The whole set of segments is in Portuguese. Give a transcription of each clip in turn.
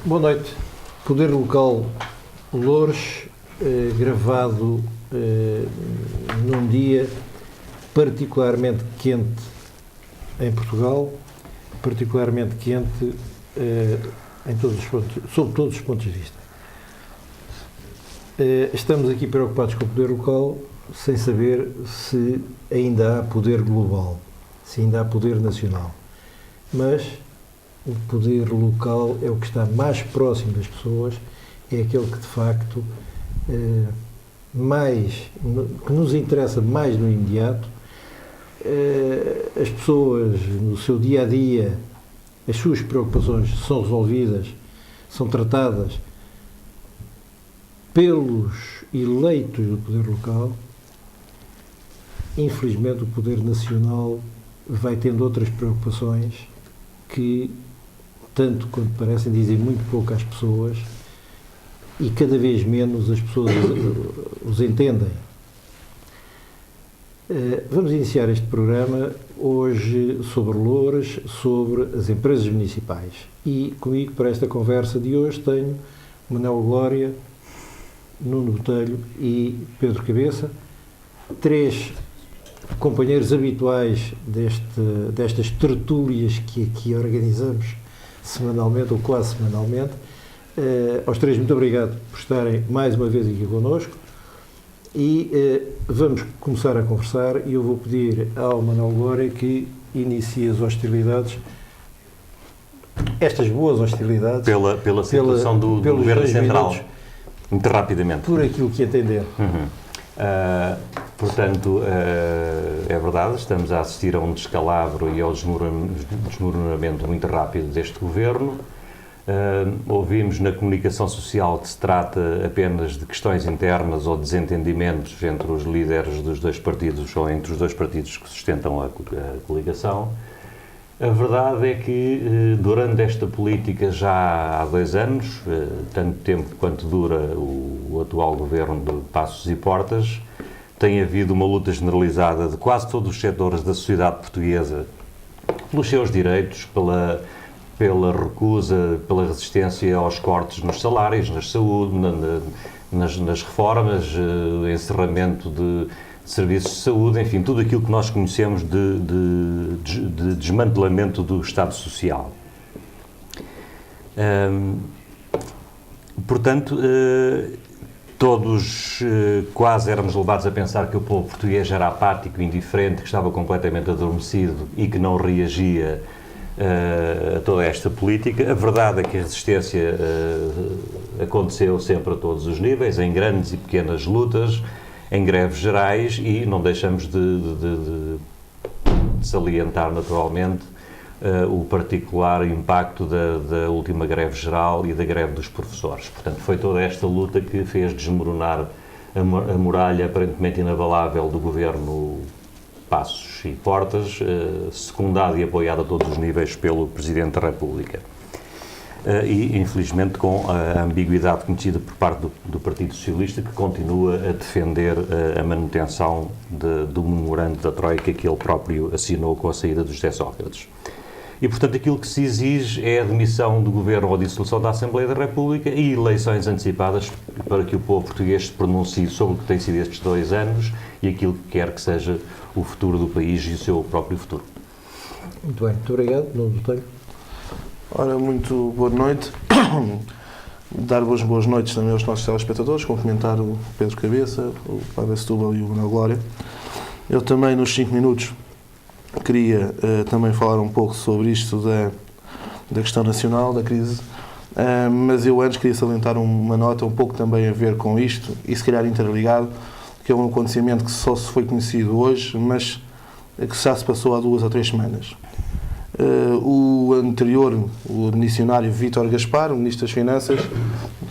Boa noite. Poder Local Loures, gravado num dia particularmente quente em Portugal, particularmente quente sob todos os pontos de vista. Estamos aqui preocupados com o poder local, sem saber se ainda há poder global, se ainda há poder nacional. Mas o poder local é o que está mais próximo das pessoas, é aquele que de facto que nos interessa mais no imediato. As pessoas no seu dia a dia, as suas preocupações são resolvidas, são tratadas pelos eleitos do poder local. Infelizmente o poder nacional vai tendo outras preocupações que, tanto quanto parecem, dizem muito pouco às pessoas e cada vez menos as pessoas os entendem. Vamos iniciar este programa hoje sobre Loures, sobre as empresas municipais. E comigo para esta conversa de hoje tenho Manuel Glória, Nuno Botelho e Pedro Cabeça, três companheiros habituais destas tertúlias que aqui organizamos semanalmente ou quase semanalmente. Aos três, muito obrigado por estarem mais uma vez aqui connosco e vamos começar a conversar e eu vou pedir ao Manuel Glória que inicie as hostilidades, estas boas hostilidades, pela situação do Governo Central, muito rapidamente. Por aquilo que entender. Portanto, é verdade, estamos a assistir a um descalabro e ao desmoronamento muito rápido deste Governo. Ouvimos na comunicação social que se trata apenas de questões internas ou desentendimentos entre os líderes dos dois partidos ou entre os dois partidos que sustentam a coligação. A verdade é que durante esta política já há 2 anos, tanto tempo quanto dura o atual governo de Passos e Portas, tem havido uma luta generalizada de quase todos os setores da sociedade portuguesa pelos seus direitos, pela recusa, pela resistência aos cortes nos salários, na saúde, nas reformas, encerramento de serviços de saúde, enfim, tudo aquilo que nós conhecemos de desmantelamento do Estado Social. Portanto, todos quase éramos levados a pensar que o povo português era apático, indiferente, que estava completamente adormecido e que não reagia a toda esta política. A verdade é que a resistência aconteceu sempre a todos os níveis, em grandes e pequenas lutas, em greves gerais, e não deixamos de salientar naturalmente o particular impacto da última greve geral e da greve dos professores. Portanto, foi toda esta luta que fez desmoronar a muralha aparentemente inabalável do governo Passos e Portas, secundado e apoiado a todos os níveis pelo Presidente da República. E, infelizmente, com a ambiguidade conhecida por parte do Partido Socialista, que continua a defender a manutenção do memorando da Troika que ele próprio assinou com a saída do José Sócrates. E, portanto, aquilo que se exige é a demissão do Governo ou a dissolução da Assembleia da República e eleições antecipadas para que o povo português se pronuncie sobre o que tem sido estes 2 anos e aquilo que quer que seja o futuro do país e o seu próprio futuro. Muito bem, muito obrigado. Nuno Botelho. Ora, muito boa noite. Dar boas noites também aos nossos telespectadores, cumprimentar o Pedro Cabeça, o Padre Setúbal e o Manuel Glória. Eu também, nos 5 minutos, queria também falar um pouco sobre isto da questão nacional, da crise, mas eu antes queria salientar uma nota um pouco também a ver com isto, e se calhar interligado, que é um acontecimento que só se foi conhecido hoje, mas que já se passou há 2 ou 3 semanas. O anterior, o missionário Vítor Gaspar, o Ministro das Finanças,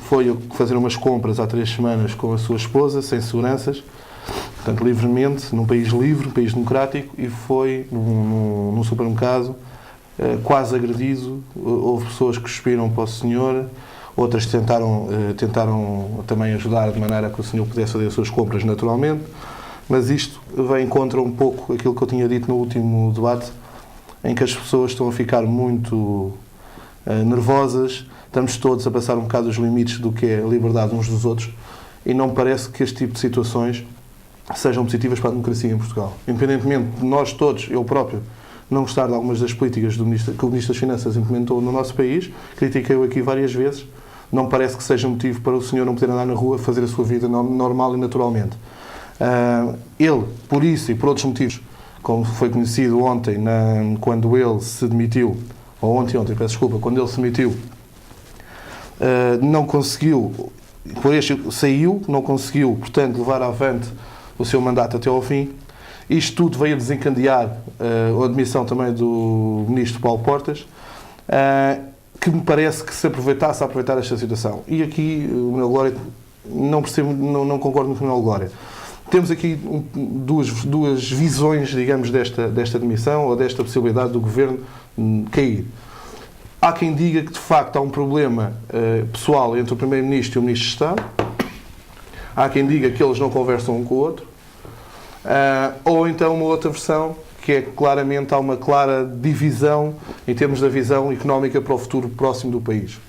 foi fazer umas compras há 3 semanas com a sua esposa, sem seguranças, portanto, livremente, num país livre, um país democrático, e foi num supermercado quase agredido. Houve pessoas que cuspiram para o senhor, outras tentaram também ajudar de maneira que o senhor pudesse fazer as suas compras naturalmente, mas isto vem contra um pouco aquilo que eu tinha dito no último debate, em que as pessoas estão a ficar muito nervosas estamos todos a passar um bocado os limites do que é a liberdade uns dos outros e não me parece que este tipo de situações sejam positivas para a democracia em Portugal. Independentemente de nós todos, eu próprio, não gostar de algumas das políticas que o Ministro das Finanças implementou no nosso país, critiquei-o aqui várias vezes, não me parece que seja motivo para o senhor não poder andar na rua, fazer a sua vida normal e naturalmente. Ele, por isso e por outros motivos, como foi conhecido ontem, quando ele se demitiu, ou ontem, peço desculpa, quando ele se demitiu, não conseguiu, saiu, não conseguiu, portanto, levar avante o seu mandato até ao fim. Isto tudo veio a desencadear a admissão também do Ministro Paulo Portas, que me parece que se aproveitasse a aproveitar esta situação. E aqui, o Manuel Glória, não percebo, não concordo com o Manuel Glória. Temos aqui duas visões, digamos, desta admissão ou desta possibilidade do Governo cair. Há quem diga que, de facto, há um problema pessoal entre o Primeiro-Ministro e o Ministro de Estado. Há quem diga que eles não conversam um com o outro. Ou então uma outra versão, que é que claramente há uma clara divisão em termos da visão económica para o futuro próximo do país.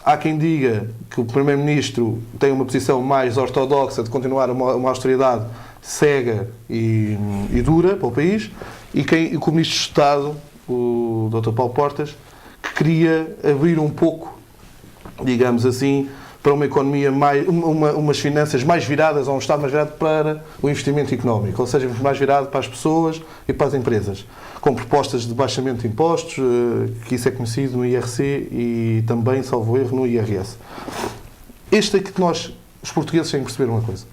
Há quem diga que o Primeiro-Ministro tem uma posição mais ortodoxa de continuar uma austeridade cega e dura para o país, e que o Ministro de Estado, o Dr. Paulo Portas, que queria abrir um pouco, digamos assim, para uma economia umas finanças mais viradas, ou um Estado mais virado para o investimento económico, ou seja, mais virado para as pessoas e para as empresas, com propostas de baixamento de impostos, que isso é conhecido no IRC e também, salvo erro, no IRS. Este é que nós, os portugueses, têm que perceber uma coisa.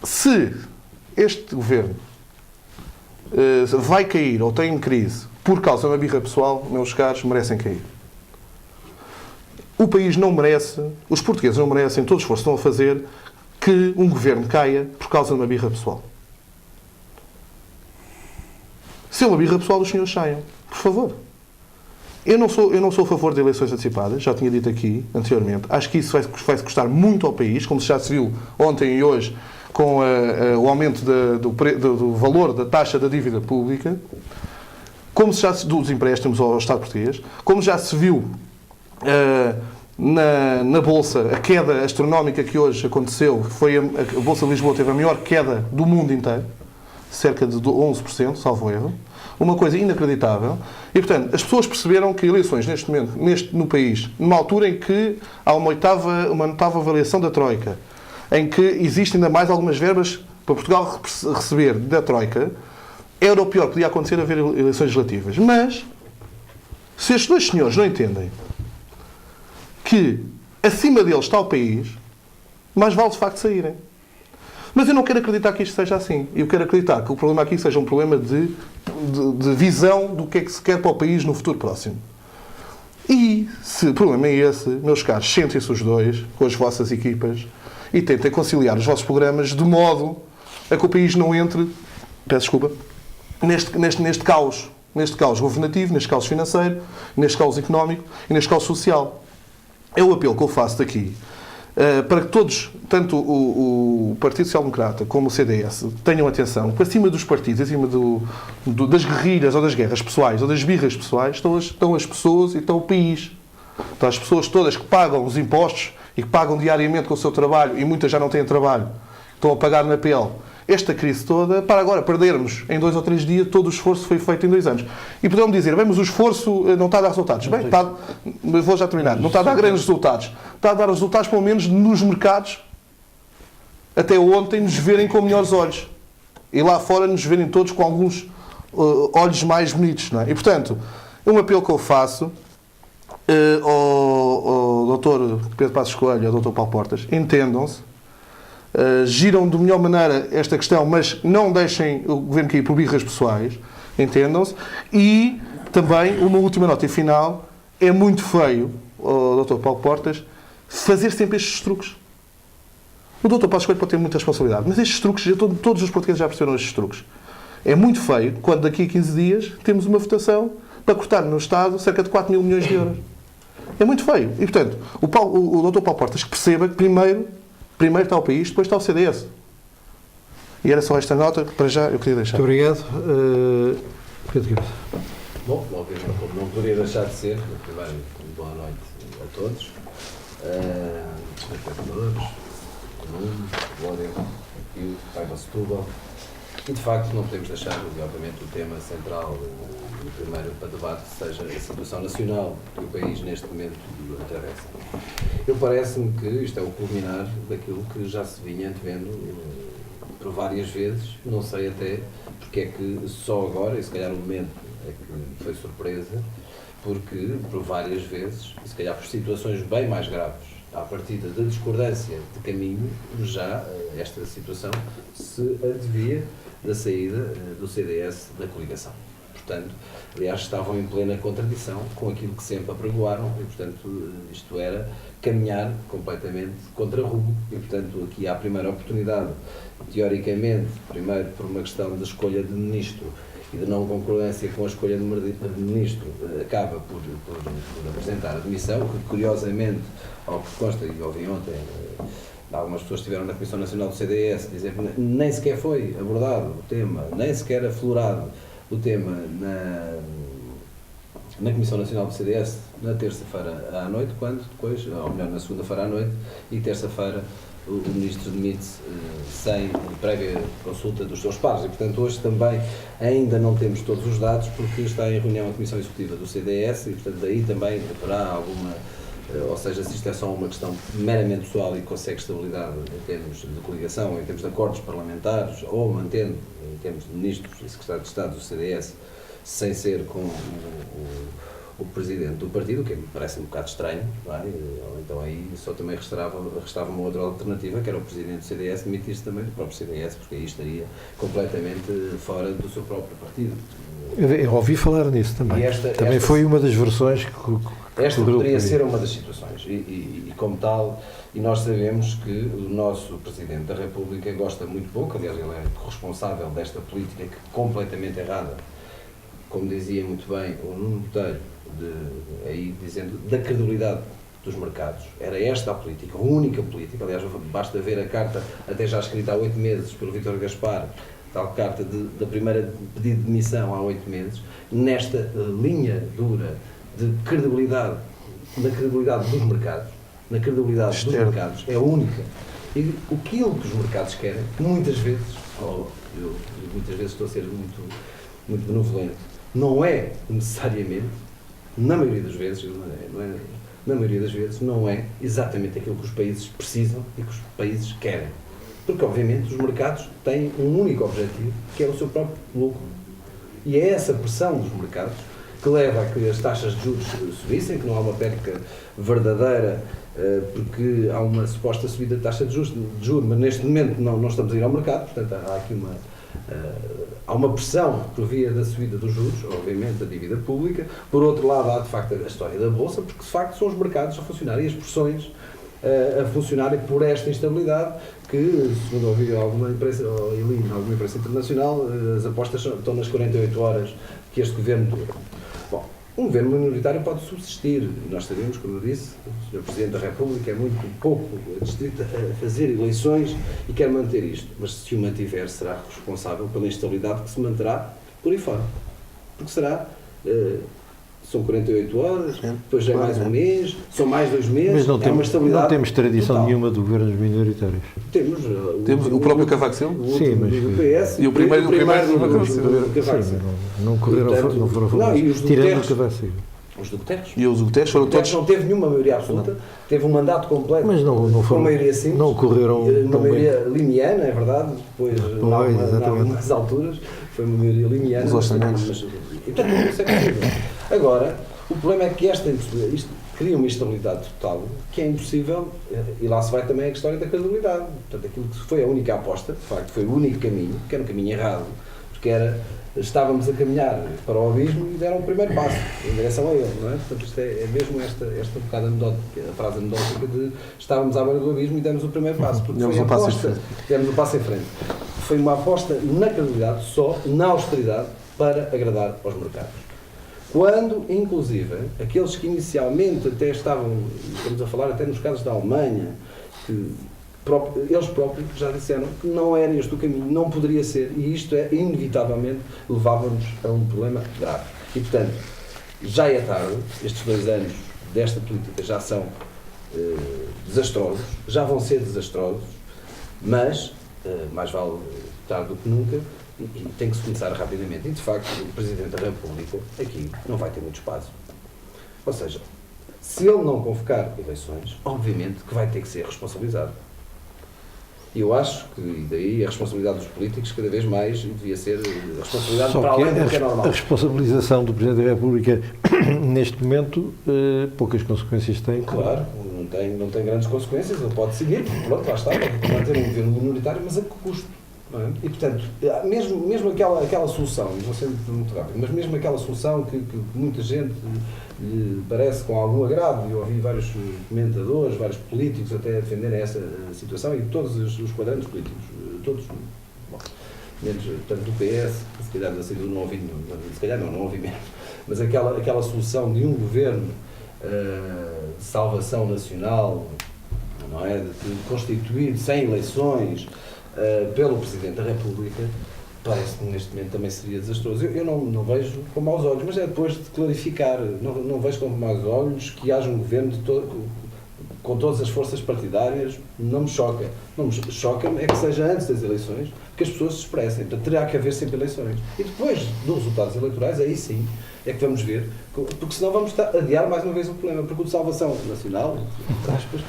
Se este governo vai cair ou tem crise por causa de uma birra pessoal, meus caros, merecem cair. O país não merece, os portugueses não merecem todo o esforço que estão a fazer que um governo caia por causa de uma birra pessoal. Se é uma birra pessoal, os senhores saiam. Por favor. Eu não sou a favor de eleições antecipadas, já tinha dito aqui anteriormente. Acho que isso vai custar muito ao país, como se já se viu ontem e hoje com o aumento do valor da taxa da dívida pública, como se já se dos empréstimos ao Estado português, como já se viu na Bolsa, a queda astronómica que hoje aconteceu, foi a Bolsa de Lisboa teve a maior queda do mundo inteiro, cerca de 11%, salvo erro. Uma coisa inacreditável. E, portanto, as pessoas perceberam que eleições, neste momento, no país, numa altura em que há uma notável avaliação da Troika, em que existem ainda mais algumas verbas para Portugal receber da Troika, era o pior que podia acontecer haver eleições legislativas. Mas, se estes dois senhores não entendem que acima deles está o país, mais vale de facto saírem. Mas eu não quero acreditar que isto seja assim. Eu quero acreditar que o problema aqui seja um problema de visão do que é que se quer para o país no futuro próximo. E, se o problema é esse, meus caros, sentem-se os dois com as vossas equipas e tentem conciliar os vossos programas de modo a que o país não entre, peço desculpa, neste caos governativo, neste caos financeiro, neste caos económico e neste caos social. É o apelo que eu faço daqui, para que todos, tanto o Partido Social Democrata como o CDS, tenham atenção, que acima dos partidos, acima das guerrilhas ou das guerras pessoais ou das birras pessoais, estão as pessoas e está o país. Estão as pessoas todas que pagam os impostos e que pagam diariamente com o seu trabalho, e muitas já não têm trabalho, estão a pagar na pele esta crise toda, para agora perdermos em 2 ou 3 dias todo o esforço que foi feito em 2 anos. E podemos dizer, bem, mas o esforço não está a dar resultados. Bem, vou já terminar. Não está a dar grandes resultados. Está a dar resultados, pelo menos, nos mercados, até ontem, nos verem com melhores olhos. E lá fora nos verem todos com alguns olhos mais bonitos. Não é? E, portanto, um apelo que eu faço ao Dr. Pedro Passos Coelho e ao Dr. Paulo Portas, entendam-se, giram de melhor maneira esta questão, mas não deixem o governo cair por birras pessoais, entendam-se. E também, uma última nota e final, é muito feio, o Dr. Paulo Portas, fazer sempre estes truques. O Dr. Passos Coelho pode ter muita responsabilidade, mas estes truques, todos os portugueses já perceberam estes truques. É muito feio quando daqui a 15 dias temos uma votação para cortar no Estado cerca de 4 mil milhões de euros. É muito feio. E, portanto, o Dr. Paulo Portas que perceba que primeiro está o país, depois está o CDS. E era só esta nota que para já eu queria deixar. Muito obrigado. Pedro Cabeça. Bom, obviamente, como não poderia deixar de ser, primeiro, boa noite a todos, espectadores, Nuno, Glória e o Pai da Setúbal. E, de facto, não podemos deixar, obviamente, o tema central, o primeiro para debate, seja a situação nacional que o país, neste momento, atravessa. Eu parece-me que isto é o culminar daquilo que já se vinha antevendo por várias vezes, não sei até porque é que só agora, e se calhar o momento é que foi surpresa, porque por várias vezes, e se calhar por situações bem mais graves, à partida da discordância de caminho, já esta situação se advia da saída do CDS da coligação. Portanto, aliás, estavam em plena contradição com aquilo que sempre apregoaram e, portanto, isto era caminhar completamente contra rumo. E, portanto, aqui há a primeira oportunidade, teoricamente, primeiro por uma questão de escolha de ministro e de não concordância com a escolha de ministro, acaba por apresentar a demissão, que curiosamente, ao que consta, e ouvi ontem, algumas pessoas estiveram na Comissão Nacional do CDS, dizer que nem sequer foi abordado o tema, nem sequer aflorado o tema na Comissão Nacional do CDS na terça-feira à noite, quando depois, ou melhor, na segunda-feira à noite, e terça-feira o Ministro demite-se sem prévia consulta dos seus pares. E, portanto, hoje também ainda não temos todos os dados, porque está em reunião a Comissão Executiva do CDS e, portanto, daí também haverá alguma, ou seja, se isto é só uma questão meramente pessoal e consegue estabilidade em termos de coligação, em termos de acordos parlamentares, ou mantendo em termos de ministros e secretários de Estado do CDS, sem ser com o presidente do partido, que me parece um bocado estranho, não é? Então aí só também restava uma outra alternativa, que era o presidente do CDS demitir-se também do próprio CDS, porque aí estaria completamente fora do seu próprio partido. Eu ouvi falar nisso também. Também foi uma das versões que esta poderia ser uma das situações e como tal, e nós sabemos que o nosso Presidente da República gosta muito pouco, aliás ele é responsável desta política que completamente errada, como dizia muito bem o Nuno Botelho, aí dizendo da credibilidade dos mercados. Era esta a política, a única política, aliás basta ver a carta até já escrita há 8 meses pelo Vítor Gaspar, tal carta da primeira pedido de demissão há 8 meses, nesta linha dura de credibilidade, na credibilidade dos mercados, na credibilidade dos mercados, é a única. E aquilo que os mercados querem, que muitas vezes, eu muitas vezes estou a ser muito benevolente, não é necessariamente, na maioria das vezes, na maioria das vezes, não é exatamente aquilo que os países precisam e que os países querem. Porque, obviamente, os mercados têm um único objetivo, que é o seu próprio lucro. E é essa pressão dos mercados que leva a que as taxas de juros subissem, que não há uma perca verdadeira, porque há uma suposta subida de taxa de juros, mas neste momento não estamos a ir ao mercado, portanto há aqui há uma pressão por via da subida dos juros, obviamente da dívida pública. Por outro lado, há de facto a história da Bolsa, porque de facto são os mercados a funcionar e as pressões a funcionarem por esta instabilidade que, segundo ouvi alguma imprensa, ou li em alguma imprensa internacional, as apostas estão nas 48 horas que este governo dura. Bom, um governo minoritário pode subsistir. Nós sabemos, como eu disse, o Sr. Presidente da República é muito pouco distrito a fazer eleições e quer manter isto. Mas se o mantiver, será responsável pela instabilidade que se manterá por aí fora. Porque será... são 48 horas, depois já é mais um mês, são mais 2 meses, mas não é uma estabilidade. Não temos tradição total. Nenhuma de governos minoritários. Temos o próprio Cavaco Silva? Sim, mas... do PS E o primeiro do Cavaco Silva. Sim, não correram, não foram famosos, tirando o Cavaco Silva. Os do Guterres. E os Guterres foram todos... não teve nenhuma maioria absoluta, teve um mandato completo, mas não foram, com maioria simples, não correram uma maioria limiana, é verdade, depois, em algumas alturas, foi uma maioria limiana. Os orçamentos. E portanto, isso é possível. Agora, o problema é que isto cria uma instabilidade total, que é impossível, e lá se vai também a história da credibilidade. Portanto, aquilo que foi a única aposta, de facto, foi o único caminho, que era um caminho errado, porque estávamos a caminhar para o abismo e deram o primeiro passo em direção a ele, não é? Portanto, isto é mesmo esta bocada anedótica, a frase anedótica de estávamos à beira do abismo e demos o primeiro passo, porque demos o passo em frente. Foi uma aposta na credibilidade, só na austeridade, para agradar aos mercados. Quando, inclusive, aqueles que inicialmente até estamos a falar até nos casos da Alemanha, que eles próprios já disseram que não era este o caminho, não poderia ser, e isto inevitavelmente levava-nos a um problema grave. E, portanto, já é tarde, estes 2 anos desta política já são desastrosos, já vão ser desastrosos, mas mais vale tarde do que nunca e tem que se começar rapidamente. E, de facto, o Presidente da República aqui não vai ter muito espaço. Ou seja, se ele não convocar eleições, obviamente que vai ter que ser responsabilizado. E eu acho que, e daí a responsabilidade dos políticos cada vez mais devia ser a responsabilidade para além do que é normal. A responsabilização do Presidente da República, neste momento, poucas consequências tem. Claro, não tem grandes consequências, ele pode seguir, porque pronto, lá está, pode manter um governo minoritário, mas a que custo? Não é? E, portanto, mesmo aquela solução, e vou ser muito rápido, mas mesmo aquela solução que muita gente lhe parece com algum agrado, e eu ouvi vários comentadores, vários políticos até defenderem essa situação, e todos os quadrantes políticos, todos, bom, menos, portanto, do PS, se calhar da saída não ouvi nenhum, se calhar não ouvi mesmo, mas aquela solução de um governo de salvação nacional, não é, constituído sem eleições, pelo Presidente da República, parece-me neste momento também seria desastroso. Eu não vejo com maus olhos, mas é depois de clarificar, não vejo com maus olhos que haja um governo com todas as forças partidárias, não me choca. Não me choca é que seja antes das eleições, que as pessoas se expressem. Portanto, terá que haver sempre eleições. E depois dos resultados eleitorais, aí sim, é que vamos ver, porque senão vamos adiar mais uma vez o problema, porque o de salvação nacional, aspas,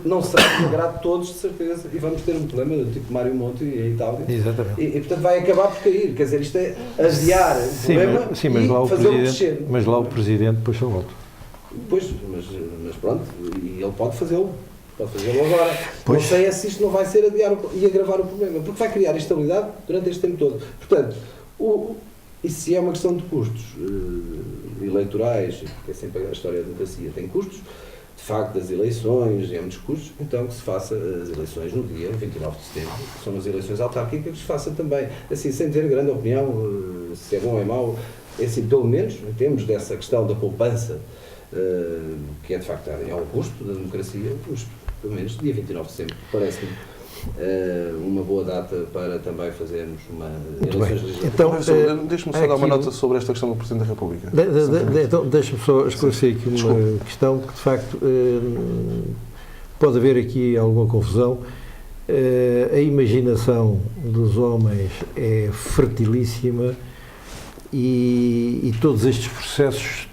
não será de agrado de todos, de certeza, e vamos ter um problema do tipo Mário Monti e Itália. Exatamente. E portanto vai acabar por cair, quer dizer, isto é adiar o problema e fazê-lo crescer. Mas lá o Presidente depois só volta. Pois, mas pronto, e ele pode fazê-lo agora. Pois. Não sei se isto não vai ser adiar e agravar o problema, porque vai criar instabilidade durante este tempo todo. Portanto, e se é uma questão de custos eleitorais, porque é sempre a história da democracia, tem custos, de facto, das eleições, é muitos custos, então que se faça as eleições no dia 29 de setembro, que são as eleições autárquicas, que se faça também, assim, sem ter grande opinião, se é bom ou é mau, é assim, pelo menos, em termos dessa questão da poupança, que é de facto é um custo da democracia, mas pelo menos dia 29 de setembro, parece-me uma boa data para também fazermos uma eleições legislativas. Então, deixe-me só dar uma nota sobre esta questão do Presidente da República. Então, deixa-me só esclarecer aqui uma questão que, de facto, pode haver aqui alguma confusão. A imaginação dos homens é fertilíssima e todos estes processos,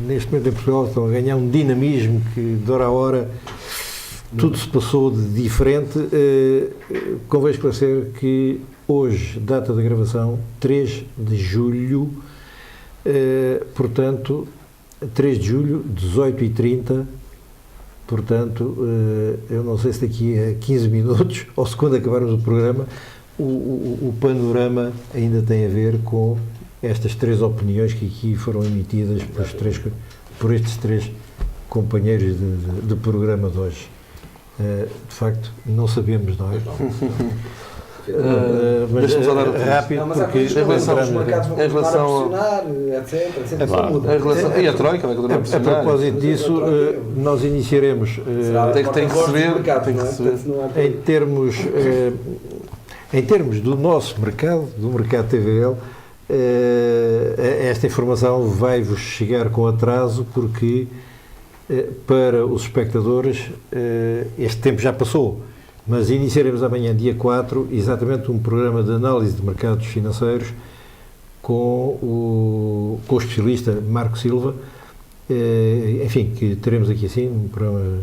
neste momento em Portugal, estão a ganhar um dinamismo que, de hora a hora, tudo se passou de diferente. Convém esclarecer que hoje, data da gravação, 3 de julho, portanto, 3 de julho, 18h30, portanto, eu não sei se daqui a 15 minutos, ou se quando acabarmos o programa, o panorama ainda tem a ver com estas 3 opiniões que aqui foram emitidas por estes 3 companheiros de programa de hoje. De facto, não sabemos, não é? Mas deixa-me só dar rápido, mas há porque coisas que os mercados vão continuar a pressionar, etc. E a Troika vai continuar a a pressionar. propósito disso, nós iniciaremos Tem que se ver. em termos do nosso mercado, do mercado TVL, esta informação vai-vos chegar com atraso, porque para os espectadores este tempo já passou, mas iniciaremos amanhã, dia 4, exatamente um programa de análise de mercados financeiros com o especialista Marco Silva, enfim, que teremos aqui assim um programa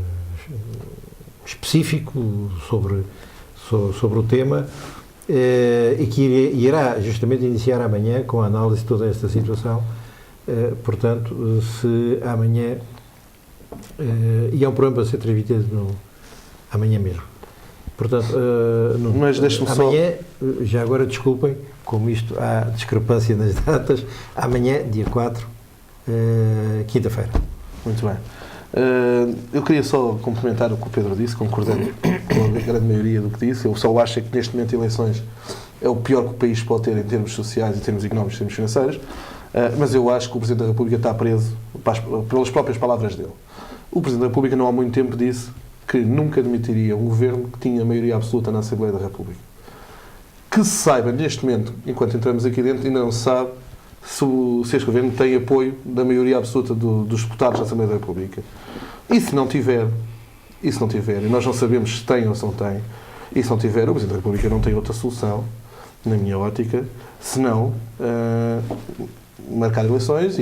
específico sobre o tema, e que irá justamente iniciar amanhã com a análise de toda esta situação. Portanto, se amanhã, e é um programa para ser transmitido amanhã mesmo. Portanto, mas deixe-me amanhã, já agora desculpem, como isto há discrepância nas datas, amanhã, dia 4, quinta-feira. Muito bem. Eu queria só complementar o que o Pedro disse, concordando com a grande maioria do que disse. Eu só acho que neste momento eleições é o pior que o país pode ter em termos sociais, em termos económicos, em termos financeiros, mas eu acho que o Presidente da República está preso pelas próprias palavras dele. O Presidente da República não há muito tempo disse que nunca admitiria um governo que tinha maioria absoluta na Assembleia da República. Que se saiba, neste momento, enquanto entramos aqui dentro, ainda não se sabe se este Governo tem apoio da maioria absoluta dos deputados da Assembleia da República. E se não tiver, e nós não sabemos se tem ou se não tem, e se não tiver, o Presidente da República não tem outra solução, na minha ótica, senão marcar eleições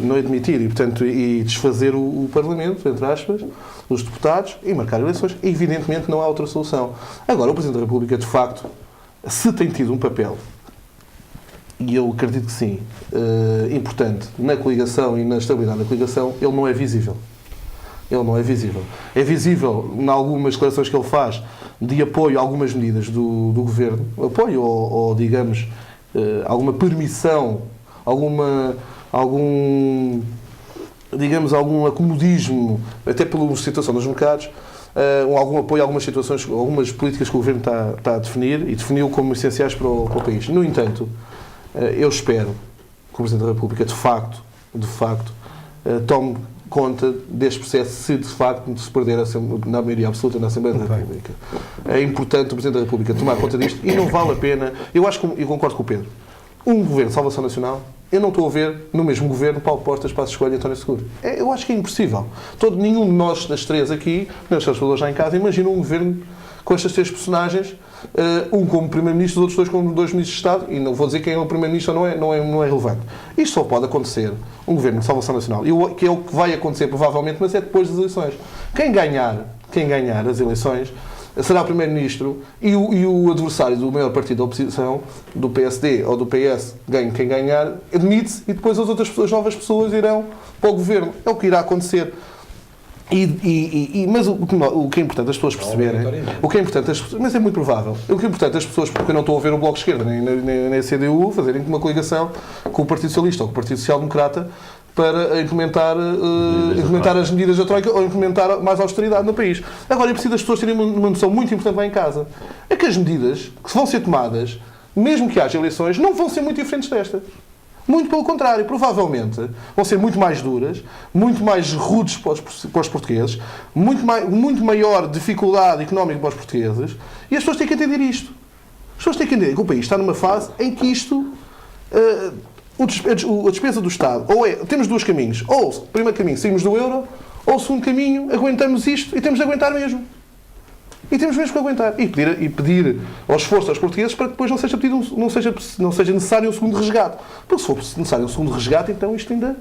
não admitir e desfazer o Parlamento, entre aspas, os deputados, e marcar eleições. Evidentemente não há outra solução. Agora, o Presidente da República, de facto, se tem tido um papel, e eu acredito que sim, importante na coligação e na estabilidade da coligação, ele não é visível. Ele não é visível. É visível em algumas declarações que ele faz de apoio a algumas medidas do Governo, apoio ou digamos, alguma permissão, algum acomodismo, até pela situação dos mercados, algum apoio a algumas situações, algumas políticas que o Governo está a definir e definiu como essenciais para o país. No entanto, eu espero que o Presidente da República, de facto, tome conta deste processo se de facto se perder na maioria absoluta na Assembleia da República. É importante o Presidente da República tomar conta disto e não vale a pena. Eu concordo com o Pedro. Um governo de salvação nacional, eu não estou a ver no mesmo governo Paulo Portas, Passos Coelho e António Seguro. Eu acho que é impossível. Nenhum de nós, das três aqui, nem os pessoas lá em casa, imagina um governo com estas três personagens, um como Primeiro-Ministro, os outros dois como dois Ministros de Estado, e não vou dizer quem é o Primeiro-Ministro, não é relevante. Isto só pode acontecer, um governo de salvação nacional, que é o que vai acontecer provavelmente, mas é depois das eleições. Quem ganhar as eleições será o Primeiro-Ministro e o adversário do maior partido da oposição, do PSD ou do PS, quem ganhar, admite-se e depois as novas pessoas irão para o governo. É o que irá acontecer. Mas o que é importante as pessoas perceberem, mas é muito provável, o que é importante as pessoas, porque eu não estou a ver o Bloco de Esquerda nem a CDU fazerem uma coligação com o Partido Socialista ou com o Partido Social Democrata para implementar as medidas da Troika ou implementar mais austeridade no país. Agora é preciso as pessoas terem uma noção muito importante lá em casa, é que as medidas que vão ser tomadas, mesmo que haja eleições, não vão ser muito diferentes destas. Muito pelo contrário, provavelmente vão ser muito mais duras, muito mais rudes para os portugueses, muito maior dificuldade económica para os portugueses, e as pessoas têm que entender isto. As pessoas têm que entender que o país está numa fase em que isto, a despesa do Estado, temos dois caminhos, ou o primeiro caminho saímos do euro, ou o segundo caminho aguentamos isto e temos de aguentar mesmo. E temos mesmo que aguentar. E pedir ao esforço aos portugueses para que depois não seja necessário um segundo resgate. Porque se for necessário um segundo resgate, então isto ainda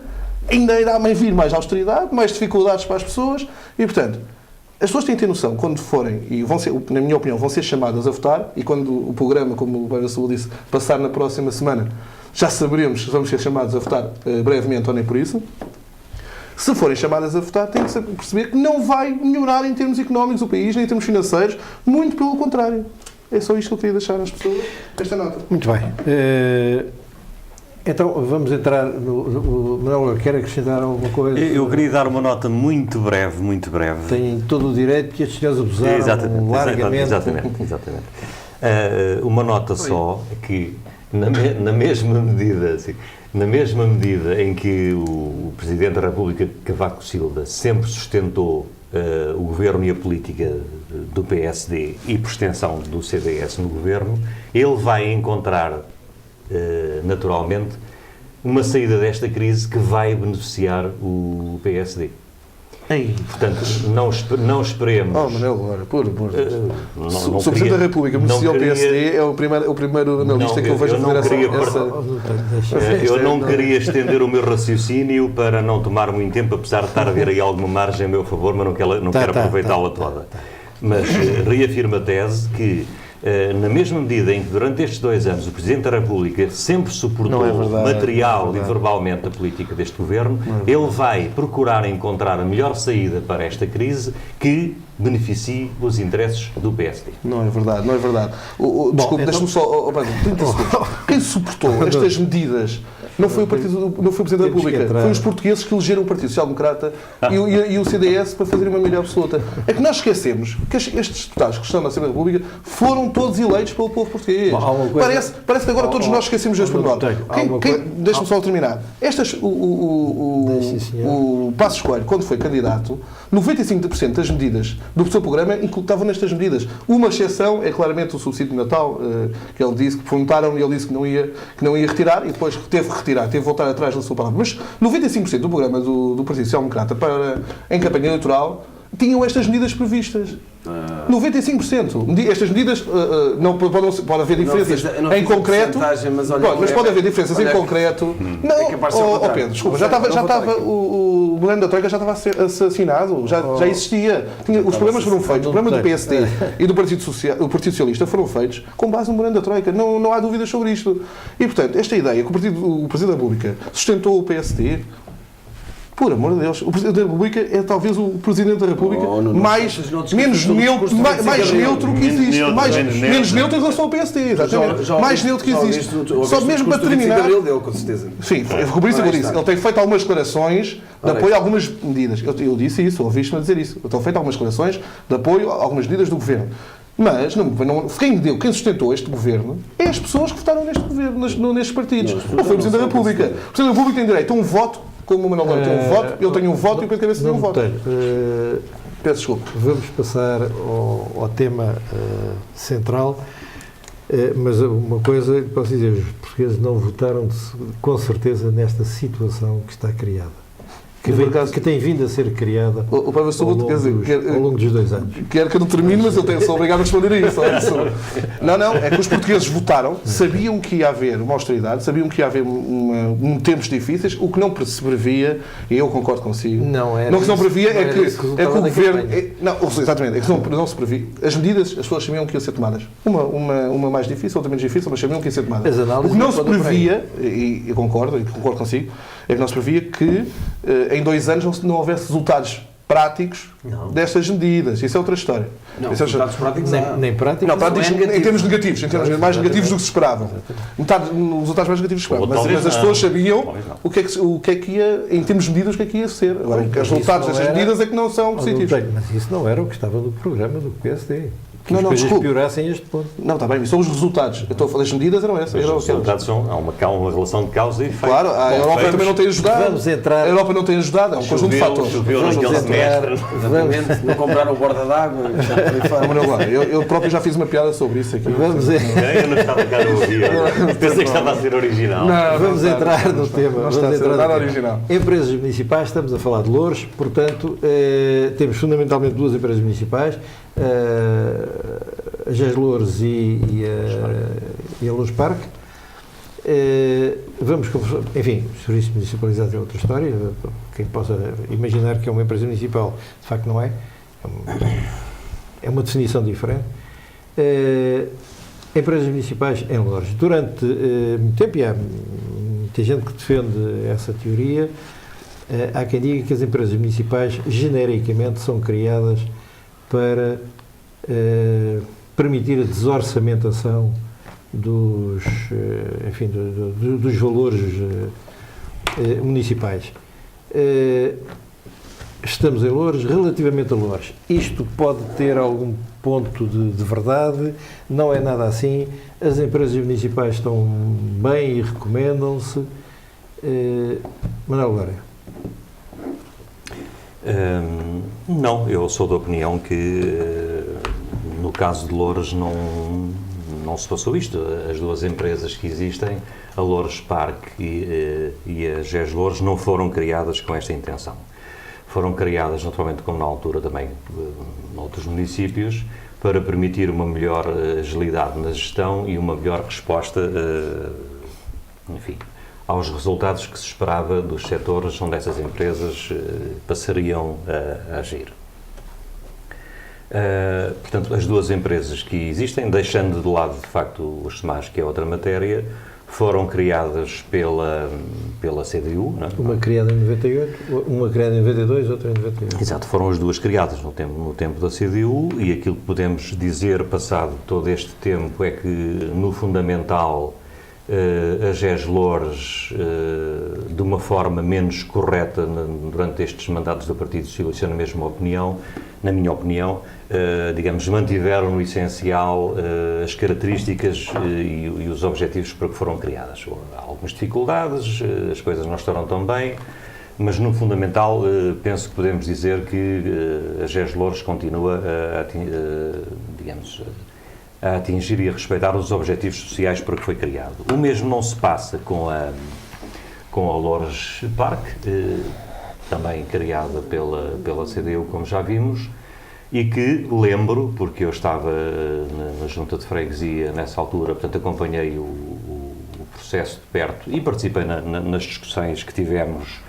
irá vir mais austeridade, mais dificuldades para as pessoas. E, portanto, as pessoas têm que ter noção, quando forem, e vão ser, na minha opinião, vão ser chamadas a votar, e quando o programa, como o Pedro Saúl disse, passar na próxima semana, já saberemos se vamos ser chamados a votar brevemente ou nem por isso. Se forem chamadas a votar, têm que perceber que não vai melhorar em termos económicos o país, nem em termos financeiros, muito pelo contrário. É só isto que eu queria deixar às pessoas, esta nota. Muito bem. Então, vamos entrar no... Manuel, quer acrescentar alguma coisa? Eu queria dar uma nota muito breve. Tem todo o direito que estes senhores abusaram largamente. Exatamente. Uma nota só, que na mesma medida... Assim, na mesma medida em que o Presidente da República, Cavaco Silva, sempre sustentou o governo e a política do PSD e, por extensão, do CDS no governo, ele vai encontrar, naturalmente, uma saída desta crise que vai beneficiar o PSD. Portanto, não esperemos... Manuel, agora, por Deus. Se o Presidente da República beneficia o PSD, é o primeiro analista que eu vejo fazer essa... Eu não queria estender o meu raciocínio para não tomar muito tempo, apesar de estar a ver aí alguma margem a meu favor, mas não quero aproveitá-la toda. Mas reafirmo a tese que, na mesma medida em que durante estes 2 anos o Presidente da República sempre suportou material e verbalmente a política deste governo, ele vai procurar encontrar a melhor saída para esta crise que beneficie os interesses do PSD. Não é verdade. Desculpe, deixe-me só... 30 segundos. Quem suportou estas medidas Não foi o Presidente da Temos que República. entrar. Foi os portugueses que elegeram o Partido Social Democrata e o CDS para fazerem uma maioria absoluta. É que nós esquecemos que estes deputados que estão na Assembleia da República foram todos eleitos pelo povo português. Bom, há uma coisa- Parece que agora todos nós esquecemos deste pormenor. Deixa-me só terminar. Deixe, senhor. O Passos Coelho, quando foi candidato, 95% das medidas do seu programa estavam nestas medidas. Uma exceção é claramente o subsídio de Natal, que ele disse que perguntaram e ele disse que não ia retirar e depois teve que retirar, teve que voltar atrás da sua palavra. Mas 95% do programa do Partido Social Democrata em campanha eleitoral tinham estas medidas previstas. 95%. Estas medidas pode haver diferenças em concreto. Mas pode haver diferenças em concreto. Não, Pedro, desculpa, já estava o governo da Troika já estava a ser assassinado, já existia. Os programas foram feitos, o programa do PSD e do Partido Socialista foram feitos com base no governo da Troika. Não há dúvidas sobre isto. E, portanto, esta ideia que o Presidente da República sustentou o PSD. Por amor de Deus, o Presidente da República é talvez o Presidente da República menos neutro que existe. Menos neutro em relação ao PSD, exatamente. Mais neutro que existe. Só mesmo para terminar. Com certeza. Sim, por isso eu disse. Ele tem feito algumas declarações de apoio a algumas medidas. Eu disse isso, ouviste-me dizer isso. Ele tem feito algumas declarações de apoio a algumas medidas do governo. Mas quem sustentou este governo é as pessoas que votaram neste governo, nestes partidos. Não foi o Presidente da República. O Presidente da República tem direito a um voto. Como o Manuel tem um voto, eu tenho um voto e o Pedro Cabeça tem um voto. Peço desculpa. Vamos passar ao tema central, mas uma coisa que posso dizer, os portugueses não votaram com certeza nesta situação que está criada. Que tem vindo a ser criada ao longo dos 2 anos. Quero que eu não termine, mas eu sou obrigado a responder a isso. Não, é que os portugueses votaram, sabiam que ia haver uma austeridade, sabiam que ia haver tempos difíceis, o que não se previa, e eu concordo consigo, não se previa é que o governo... Exatamente, é que não se previa. As medidas, as pessoas sabiam que iam ser tomadas. Uma mais difícil, outra menos difícil, mas sabiam que ia ser tomadas. O que não se previa, e eu concordo consigo, é que não se previa que em 2 anos não houvesse resultados práticos destas medidas. Isso é outra história. Resultados práticos nem práticos. Não, práticos em termos negativos, mais negativos do que se esperavam. Resultados mais negativos do que se esperavam. Mas as pessoas sabiam o que é que ia, em termos de medidas, o que é que ia ser. Agora, os resultados destas medidas é que não são positivos. Mas isso não era o que estava no programa do PSD. Que as coisas piorassem este ponto. Não, está bem, são os resultados. Eu estou a falar das medidas, eram essas. Os resultados há uma relação de causa e efeito. Claro, a Europa também não tem ajudado. A Europa não tem ajudado, é um conjunto de fatores. Não compraram borda d'água. Eu próprio já fiz uma piada sobre isso aqui. Eu não estava cá a ouvir. Pensei que estava a ser original. Vamos entrar no tema. Não está a ser nada original. Empresas municipais, estamos a falar de Loures, portanto, temos fundamentalmente 2 empresas municipais. A GES Loures e a Loures Parque. Vamos conversar, enfim, os serviços municipalizados é outra história, quem possa imaginar que é uma empresa municipal, de facto não é, é uma definição diferente. Empresas municipais em Loures. Durante muito tempo, e há muita gente que defende essa teoria, há quem diga que as empresas municipais genericamente são criadas para permitir a desorçamentação dos valores municipais. Estamos em Loures, relativamente a Loures. Isto pode ter algum ponto de verdade, não é nada assim. As empresas municipais estão bem e recomendam-se. Manuel Glória. Não, eu sou da opinião que no caso de Loures não se passou isto. As 2 empresas que existem, a Loures Parque e a GES Loures, não foram criadas com esta intenção. Foram criadas, naturalmente, como na altura também noutros municípios, para permitir uma melhor agilidade na gestão e uma melhor resposta, aos resultados que se esperava dos setores onde essas empresas passariam a agir. Portanto, as 2 empresas que existem, deixando de lado, de facto, os SEMAS, que é outra matéria, foram criadas pela CDU. Não é? Uma criada em 98, uma criada em 92, outra em 98. Exato, foram as 2 criadas no tempo da CDU, e aquilo que podemos dizer, passado todo este tempo, é que, no fundamental, a GES Loures de uma forma menos correta durante estes mandatos do Partido Socialista, na minha opinião, digamos, mantiveram no essencial as características e os objetivos para que foram criadas. Há algumas dificuldades, as coisas não estarão tão bem, mas no fundamental penso que podemos dizer que a GES Loures continua a atingir e a respeitar os objetivos sociais para que foi criado. O mesmo não se passa com a Loures Park, também criada pela CDU, como já vimos, e que lembro, porque eu estava na Junta de Freguesia nessa altura, portanto acompanhei o processo de perto e participei nas discussões que tivemos,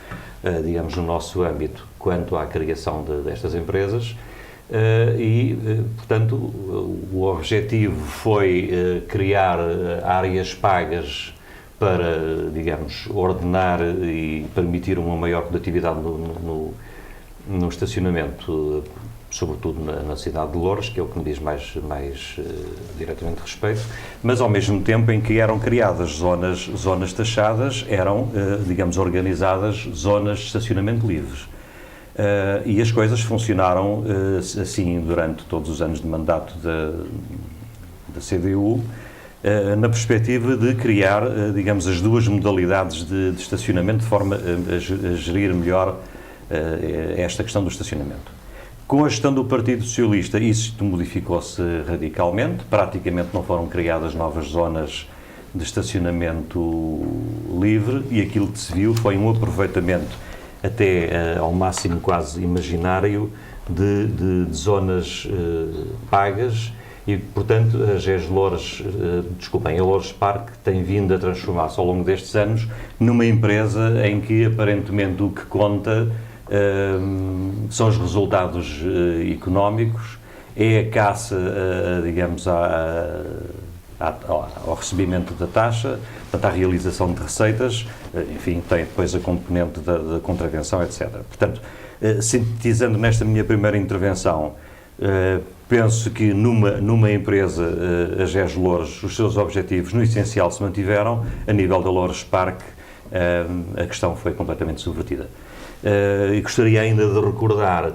digamos, no nosso âmbito quanto à criação destas empresas. Portanto, o objetivo foi criar áreas pagas para, digamos, ordenar e permitir uma maior produtividade no estacionamento, sobretudo na cidade de Loures, que é o que me diz mais diretamente respeito, mas ao mesmo tempo em que eram criadas zonas taxadas, eram, digamos, organizadas zonas de estacionamento livres. E as coisas funcionaram assim durante todos os anos de mandato da CDU, na perspectiva de criar, digamos, as duas modalidades de estacionamento de forma a gerir melhor esta questão do estacionamento. Com a gestão do Partido Socialista, isto modificou-se radicalmente, praticamente não foram criadas novas zonas de estacionamento livre e aquilo que se viu foi um aproveitamento até ao máximo quase imaginário de zonas pagas e, portanto, a Loures Park tem vindo a transformar-se ao longo destes anos numa empresa em que aparentemente o que conta são os resultados económicos, é a caça, digamos, ao recebimento da taxa, portanto, à realização de receitas, enfim, tem depois a componente da contravenção, etc. Portanto, sintetizando nesta minha primeira intervenção, penso que numa empresa, a GES Loures, os seus objetivos no essencial se mantiveram. A nível da Loures Park, a questão foi completamente subvertida. E gostaria ainda de recordar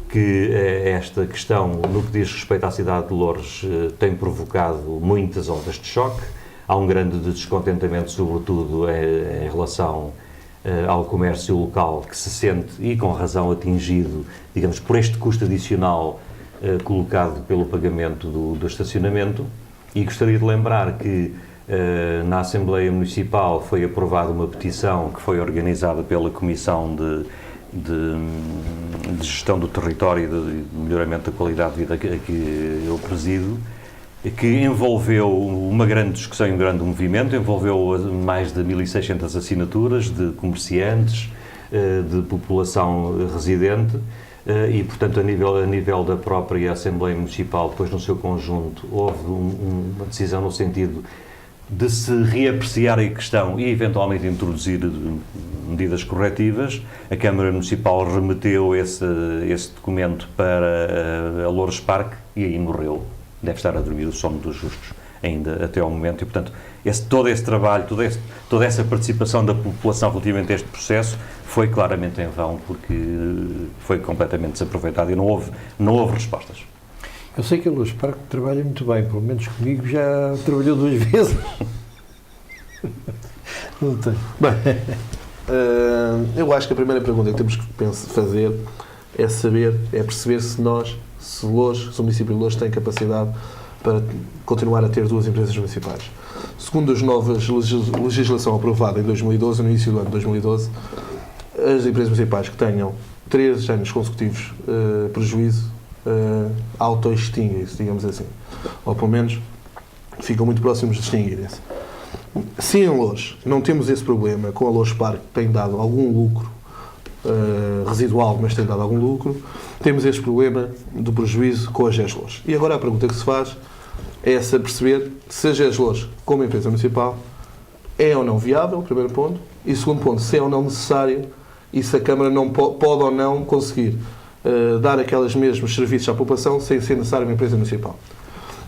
que esta questão, no que diz respeito à cidade de Loures, tem provocado muitas ondas de choque. Há um grande descontentamento, sobretudo em relação ao comércio local, que se sente, e com razão, atingido, digamos, por este custo adicional colocado pelo pagamento do estacionamento. E gostaria de lembrar que na Assembleia Municipal foi aprovada uma petição que foi organizada pela Comissão de Gestão do Território e de Melhoramento da Qualidade de Vida que eu presido, que envolveu uma grande discussão e um grande movimento, envolveu mais de 1.600 assinaturas de comerciantes, de população residente e, portanto, a nível da própria Assembleia Municipal, depois no seu conjunto, houve uma decisão no sentido de se reapreciar a questão e eventualmente introduzir medidas corretivas. A Câmara Municipal remeteu esse documento para a Loures Park e aí morreu. Deve estar a dormir o sono dos justos ainda até ao momento e, portanto, todo esse trabalho, toda essa participação da população relativamente a este processo foi claramente em vão, porque foi completamente desaproveitado e não houve respostas. Eu sei que a Loures Park trabalha muito bem, pelo menos comigo já trabalhou 2 vezes. Não tem. Bem, eu acho que a primeira pergunta que temos que fazer é perceber se o município de Loures tem capacidade para continuar a ter 2 empresas municipais. Segundo as novas legislação aprovada em 2012, no início do ano de 2012, as empresas municipais que tenham 3 anos consecutivos prejuízo auto-extinguem-se, digamos assim. Ou pelo menos ficam muito próximos de extinguirem-se. Se em Loures não temos esse problema, com a Loures Park que tem dado algum lucro residual, mas tem dado algum lucro, temos este problema do prejuízo com a GES Loures. E agora a pergunta que se faz é essa, perceber se a GES Loures, como empresa municipal, é ou não viável, primeiro ponto, e segundo ponto, se é ou não necessário e se a Câmara não pode ou não conseguir dar aqueles mesmos serviços à população sem ser necessário uma empresa municipal.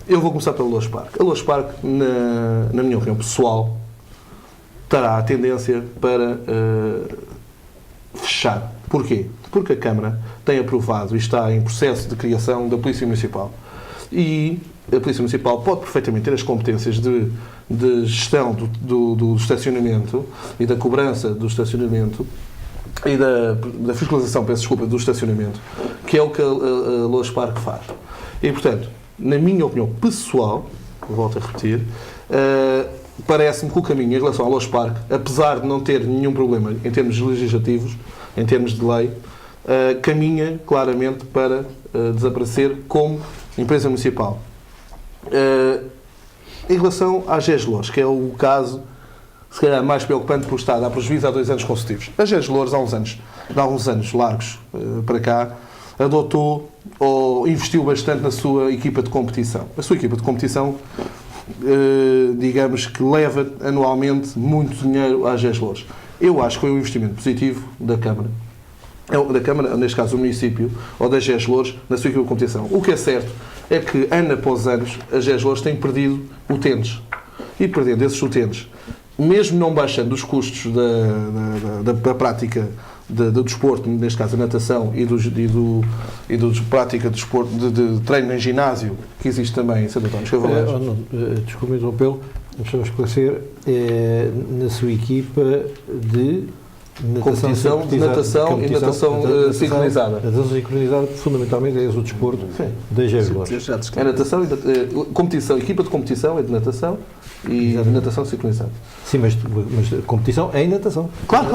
Eu vou começar pela Loures Park. A Loures Park, na minha opinião pessoal, terá a tendência para fechar. Porquê? Porque a Câmara tem aprovado e está em processo de criação da Polícia Municipal. E a Polícia Municipal pode perfeitamente ter as competências de gestão do estacionamento e da cobrança do estacionamento e da fiscalização, do estacionamento, que é o que a Lojas Parque faz. E, portanto, na minha opinião pessoal, volto a repetir, parece-me que o caminho em relação ao Lojas Parque, apesar de não ter nenhum problema em termos legislativos, em termos de lei, caminha claramente para desaparecer como empresa municipal. Em relação à GES Louros, que é o caso, se calhar, mais preocupante por estar a dar prejuízo há 2 anos consecutivos. A GES Louros, há alguns anos largos para cá, adotou ou investiu bastante na sua equipa de competição. A sua equipa de competição, digamos que leva anualmente muito dinheiro à GES Louros. Eu acho que foi um investimento positivo da Câmara, neste caso o município, ou da GES Louros, na sua equipa de competição. O que é certo é que, ano após ano, a GES Louros tem perdido utentes. E perdendo esses utentes, mesmo não baixando os custos da prática do desporto, neste caso a natação e da prática de desporto, de treino em ginásio, que existe também em Santo António dos Cavaleiros. Desculpe interrompê-lo, deixa-me esclarecer, na sua equipa de natação e natação sincronizada. A natação sincronizada, fundamentalmente, é o desporto da GES Louros. A natação, equipa de competição é de natação e natação sincronizada. Sim, mas competição é em natação. Claro,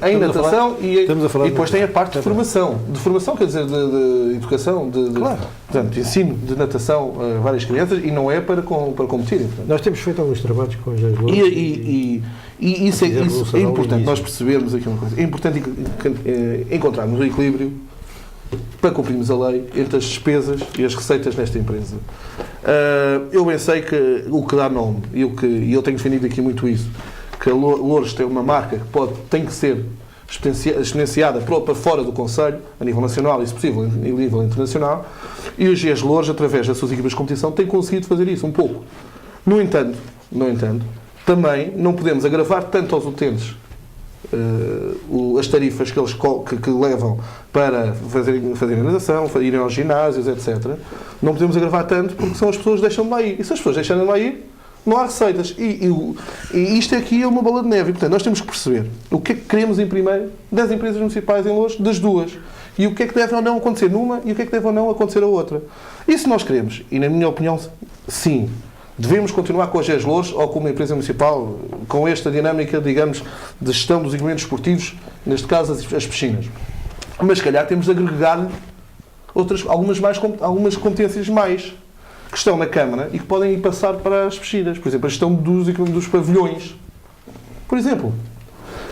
em natação e depois tem a parte de formação. De formação, quer dizer, de educação, portanto, de ensino de natação a várias crianças e não é para competir. Portanto. Nós temos feito alguns trabalhos com a GES Louros. E isso é importante, nós percebermos aqui uma coisa. É importante encontrarmos o equilíbrio para cumprirmos a lei entre as despesas e as receitas nesta empresa. Eu bem sei que o que dá nome, e eu tenho defendido aqui muito isso, que a Louros tem uma marca que tem que ser exponenciada para fora do Conselho, a nível nacional e, se possível, a nível internacional, e o GES Louros, através das suas equipas de competição, tem conseguido fazer isso um pouco. No entanto, também não podemos agravar tanto aos utentes as tarifas que eles que levam para fazerem natação, irem aos ginásios, etc. Não podemos agravar tanto porque são as pessoas que deixam de lá ir. E se as pessoas deixarem de lá ir, não há receitas. E isto aqui é uma bola de neve. E, portanto, nós temos que perceber o que é que queremos em primeiro das empresas municipais em Louros, das duas. E o que é que deve ou não acontecer numa e o que é que deve ou não acontecer a outra. E se nós queremos, e na minha opinião, sim, devemos continuar com a GES Louros ou com uma empresa municipal com esta dinâmica, digamos, de gestão dos equipamentos esportivos, neste caso as piscinas. Mas, se calhar, temos de agregar algumas competências mais que estão na Câmara e que podem ir passar para as piscinas. Por exemplo, a gestão dos pavilhões. Por exemplo.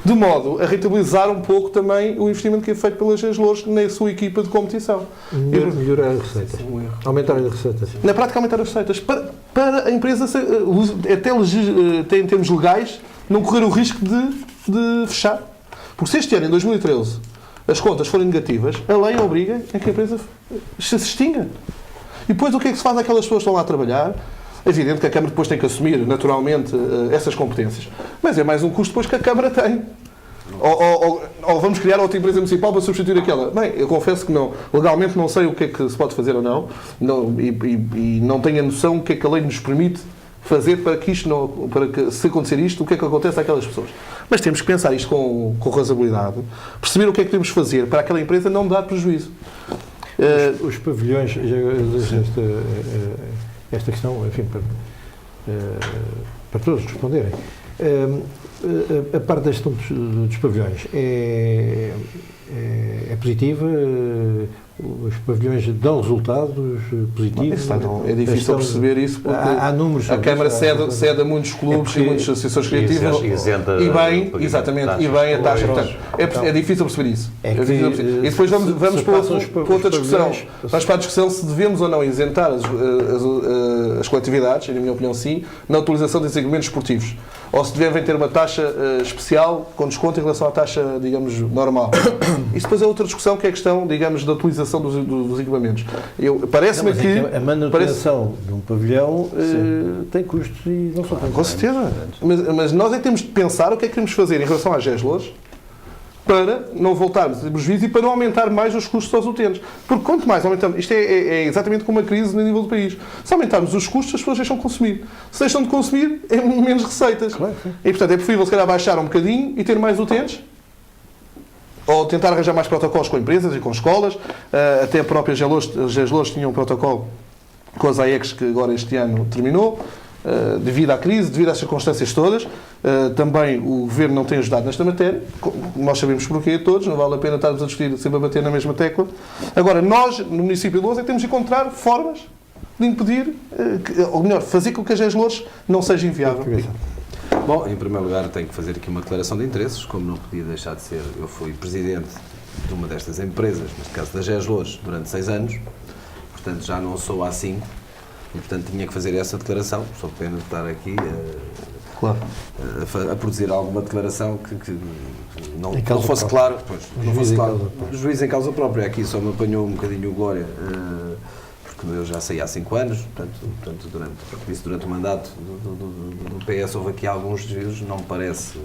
De modo a rentabilizar um pouco também o investimento que é feito pelas GES Louros na sua equipa de competição. Melhorar as receitas. Aumentar as receitas. Na prática, aumentar as receitas. Para a empresa, até em termos legais, não correr o risco de fechar. Porque se este ano, em 2013, as contas forem negativas, a lei obriga a que a empresa se extinga. E depois o que é que se faz àquelas pessoas que estão lá a trabalhar? É evidente que a Câmara depois tem que assumir, naturalmente, essas competências. Mas é mais um custo depois que a Câmara tem. Ou vamos criar outra empresa municipal para substituir aquela. Bem, eu confesso que não. Legalmente não sei o que é que se pode fazer ou não. E não tenho a noção do que é que a lei nos permite fazer para que se acontecer isto, o que é que acontece àquelas pessoas. Mas temos que pensar isto com razoabilidade. Perceber o que é que temos de fazer para aquela empresa não dar prejuízo. Os pavilhões, esta questão, enfim, para todos responderem. A parte da gestão dos pavilhões é positiva? Os pavilhões dão resultados positivos? É difícil perceber isso porque há números. A Câmara cede a muitos clubes e muitas associações criativas e bem, exatamente, e bem a taxa. Portanto, é difícil perceber isso. E depois vamos para outra discussão. Vamos para a discussão se devemos ou não isentar as coletividades, e na minha opinião sim, na utilização desses equipamentos esportivos. ou se devem ter uma taxa especial com desconto em relação à taxa, digamos, normal. Isso depois é outra discussão, que é a questão, digamos, da utilização dos equipamentos. Parece-me que... A manutenção de um pavilhão tem custos e não são tão Com certeza. Mas nós é que temos de pensar o que é que queremos fazer em relação às GES-Loures para não voltarmos a prejuízo e para não aumentar mais os custos aos utentes. Porque quanto mais aumentamos... Isto é exatamente como uma crise no nível do país. Se aumentarmos os custos, as pessoas deixam de consumir. Se deixam de consumir, é menos receitas. Claro. E, portanto, é preferível, se calhar, baixar um bocadinho e ter mais utentes, ou tentar arranjar mais protocolos com empresas e com escolas. Até a própria GES-Loures tinha um protocolo com as AECs que agora este ano terminou, devido à crise, devido às circunstâncias todas. Também o Governo não tem ajudado nesta matéria. Nós sabemos porquê todos, não vale a pena estarmos a discutir sempre a bater na mesma tecla. Agora, nós, no município de Louros, é que temos de encontrar formas de impedir, ou melhor, fazer com que a GES-Loures não seja inviável. Bom, em primeiro lugar tenho que fazer aqui uma declaração de interesses, como não podia deixar de ser. Eu fui presidente de uma destas empresas, neste caso da GES-Loures, durante 6 anos, portanto já não sou há 5, e portanto tinha que fazer essa declaração, sou pena de estar aqui Claro. A produzir alguma declaração que não fosse própria. claro. Pois, não fosse claro. Juiz em causa própria. Aqui só me apanhou um bocadinho o Glória, porque eu já saí há 5 anos, portanto durante o mandato do PS houve aqui alguns desvios, não me parece,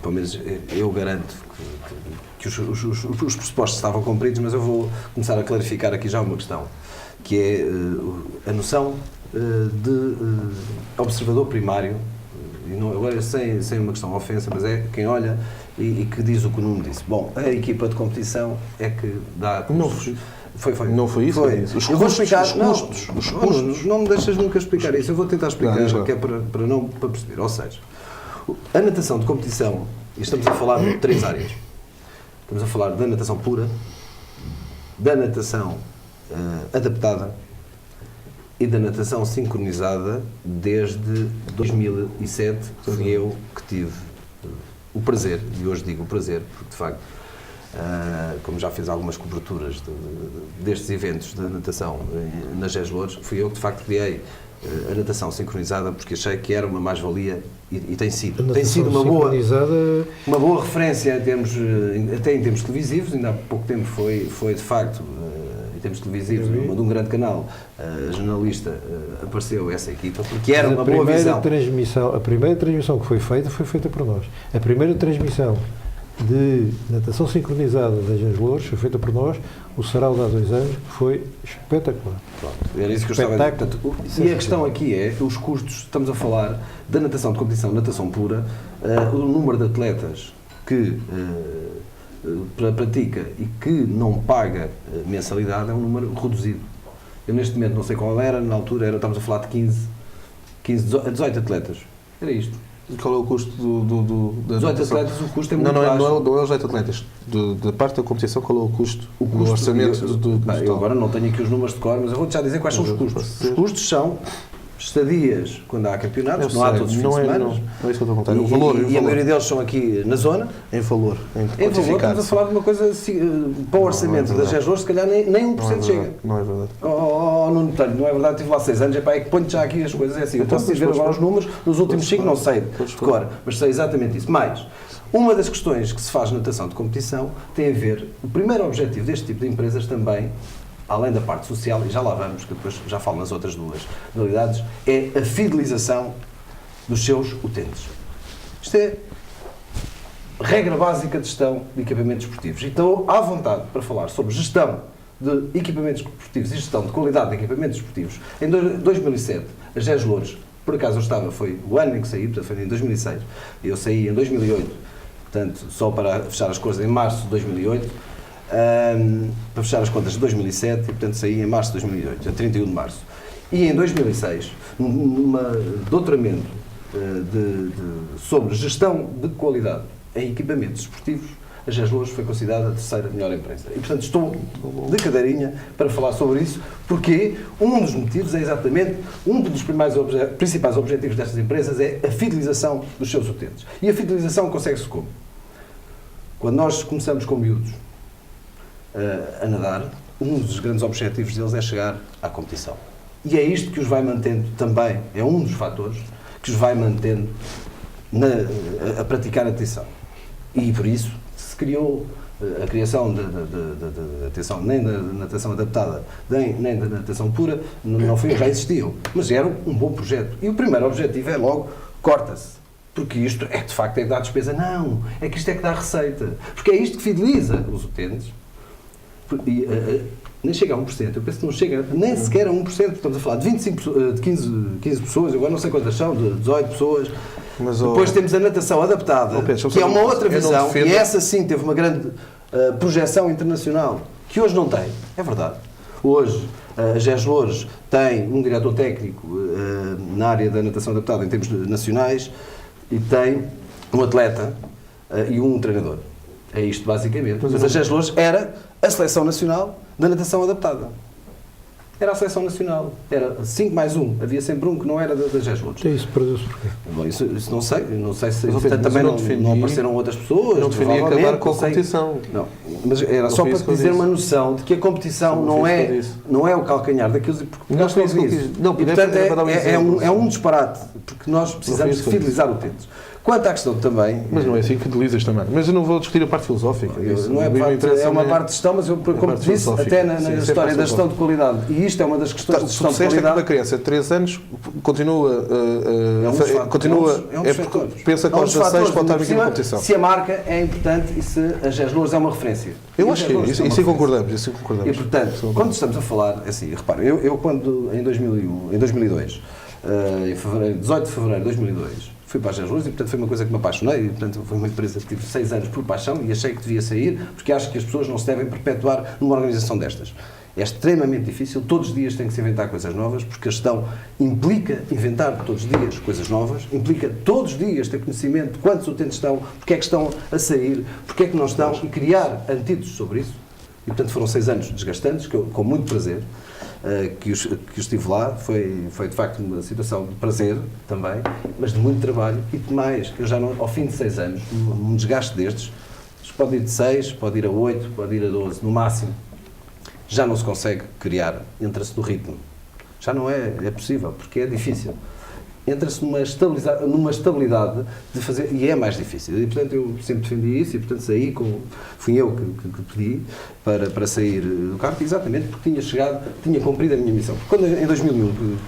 pelo menos eu garanto que os pressupostos estavam cumpridos, mas eu vou começar a clarificar aqui já uma questão, que é a noção de observador primário, e não, agora sem uma questão de ofensa, mas é quem olha e que diz o que o Nuno disse. Bom, a equipa de competição é que dá... Não foi isso? Foi. Eu vou explicar. Os custos. Não me deixas nunca explicar isso. Eu vou tentar explicar, que é para perceber. Ou seja, a natação de competição, e estamos a falar de 3 áreas. Estamos a falar da natação pura, da natação adaptada e da natação sincronizada desde 2007, que fui eu que tive o prazer, e hoje digo o prazer, porque de facto, como já fiz algumas coberturas destes eventos da natação nas GES-Loures, fui eu que de facto criei a natação sincronizada, porque achei que era uma mais-valia e tem sido. Tem sido uma boa referência até em termos televisivos. Ainda há pouco tempo foi de facto, em termos televisivos, de um grande canal, jornalista, apareceu essa equipa, porque era uma boa visão. A primeira transmissão que foi feita por nós. A primeira transmissão de natação sincronizada das GES-Loures foi feita por nós, o sarau de há 2 anos, foi espetacular. Pronto, era isso que eu estava a dizer. E a questão aqui é os custos. Estamos a falar da natação de competição, natação pura, o número de atletas que pratica e que não paga mensalidade é um número reduzido. Eu neste momento não sei qual era, na altura estamos a falar de 15 a 18 atletas. Era isto. E qual é o custo da 18 atletas, o custo é muito baixo. Não é os 18 atletas. Da parte da competição, qual é o custo? O orçamento do eu agora não tenho aqui os números de cor, mas eu vou-te já dizer quais são os custos. Os custos são estadias quando há campeonatos, não há todos os fins de semana. Não é isso que eu estou a contar. O valor, e a maioria deles são aqui na zona. Em valor. Em valor, estamos a falar de uma coisa para o orçamento das GES-Loures, se calhar nem 1% chega. Não é verdade. Não é verdade, tive lá 6 anos, é que ponho já aqui as coisas, é assim. Eu posso ver agora os números, nos últimos 5 não sei de cor, mas sei exatamente isso. Mas, uma das questões que se faz na natação de competição tem a ver, o primeiro objetivo deste tipo de empresas também, além da parte social, e já lá vamos, que depois já falo nas outras 2 modalidades, é a fidelização dos seus utentes. Isto é regra básica de gestão de equipamentos esportivos. E estou à vontade para falar sobre gestão de equipamentos esportivos e gestão de qualidade de equipamentos esportivos. Em 2007, a GES-Loures, por acaso eu estava, foi o ano em que saí, portanto foi em 2006, e eu saí em 2008, portanto, só para fechar as coisas, em março de 2008, para fechar as contas de 2007, e portanto saí em março de 2008, a 31 de março. E em 2006, num doutoramento sobre gestão de qualidade em equipamentos esportivos, a GES-Loures foi considerada a 3ª melhor empresa. E portanto estou de cadeirinha para falar sobre isso, porque um dos motivos é exatamente, um dos principais objetivos destas empresas é a fidelização dos seus utentes. E a fidelização consegue-se como? Quando nós começamos com miúdos a nadar, um dos grandes objetivos deles é chegar à competição. E é isto que os vai mantendo também, é um dos fatores que os vai mantendo a praticar natação. E por isso se criou a criação da atenção, nem da natação adaptada, nem da natação pura, não foi, já existiam, mas era um bom projeto. E o primeiro objetivo é logo, corta-se. Porque isto é, de facto, é que dá despesa. Não, é que isto é que dá receita. Porque é isto que fideliza os utentes. E, nem chega a 1%, eu penso que não chega nem sequer a 1%, estamos a falar de 25, de 15 pessoas, agora não sei quantas são, de 18 pessoas. Mas, depois temos a natação adaptada, Pedro, que é uma outra visão, defendo... e essa sim teve uma grande projeção internacional, que hoje não tem, é verdade. Hoje, a GES Loures tem um diretor técnico na área da natação adaptada em termos nacionais e tem um atleta e um treinador. É isto basicamente. Mas a GES Loures era a seleção nacional da natação adaptada. Era a seleção nacional. Era 5 mais 1. Havia sempre um que não era da GES Loures. Isso perdeu-se porquê? Bom, isso não sei. Não sei se mas, também não apareceram outras pessoas. Não defendi acabar com a competição. Não, mas era só para te dizer uma noção de que a competição não é o calcanhar daquilo. Porque nós temos isso. Não, e, portanto, é um disparate. Porque nós precisamos de fidelizar utentes. Quanto à questão também... Mas não é assim que fidelizas também. Mas eu não vou discutir a parte filosófica. Não é uma parte de gestão, mas eu, como te disse, até na história da gestão de qualidade, e isto é uma das questões de gestão de qualidade... que uma criança de 3 anos continua... pensa que aos 16 pode estar em competição. Se a marca é importante e se a GES Loures é uma referência. Eu acho que isso concordamos. E, portanto, quando estamos a falar... Assim, repara, eu quando em 2002, em fevereiro, 18 de fevereiro de 2002... fui para a GES Loures e, portanto, foi uma coisa que me apaixonei e, portanto, foi uma empresa que tive 6 anos por paixão e achei que devia sair porque acho que as pessoas não se devem perpetuar numa organização destas. É extremamente difícil, todos os dias tem que se inventar coisas novas porque a gestão implica inventar todos os dias coisas novas, implica todos os dias ter conhecimento de quantos utentes estão, porque é que estão a sair, porque é que não estão e criar antídotos sobre isso. E, portanto, foram 6 anos desgastantes, que eu, com muito prazer, que eu estive lá, foi de facto uma situação de prazer também, mas de muito trabalho e de mais, eu já não, ao fim de 6 anos, um desgaste destes, pode ir de 6, pode ir a 8, pode ir a 12, no máximo, já não se consegue criar, entra-se no ritmo. Já não é possível, porque é difícil. Entra-se numa estabilidade de fazer, e é mais difícil. E, portanto, eu sempre defendi isso, e, portanto, fui eu que pedi para sair do cargo, exatamente porque tinha cumprido a minha missão. Quando, em 2001,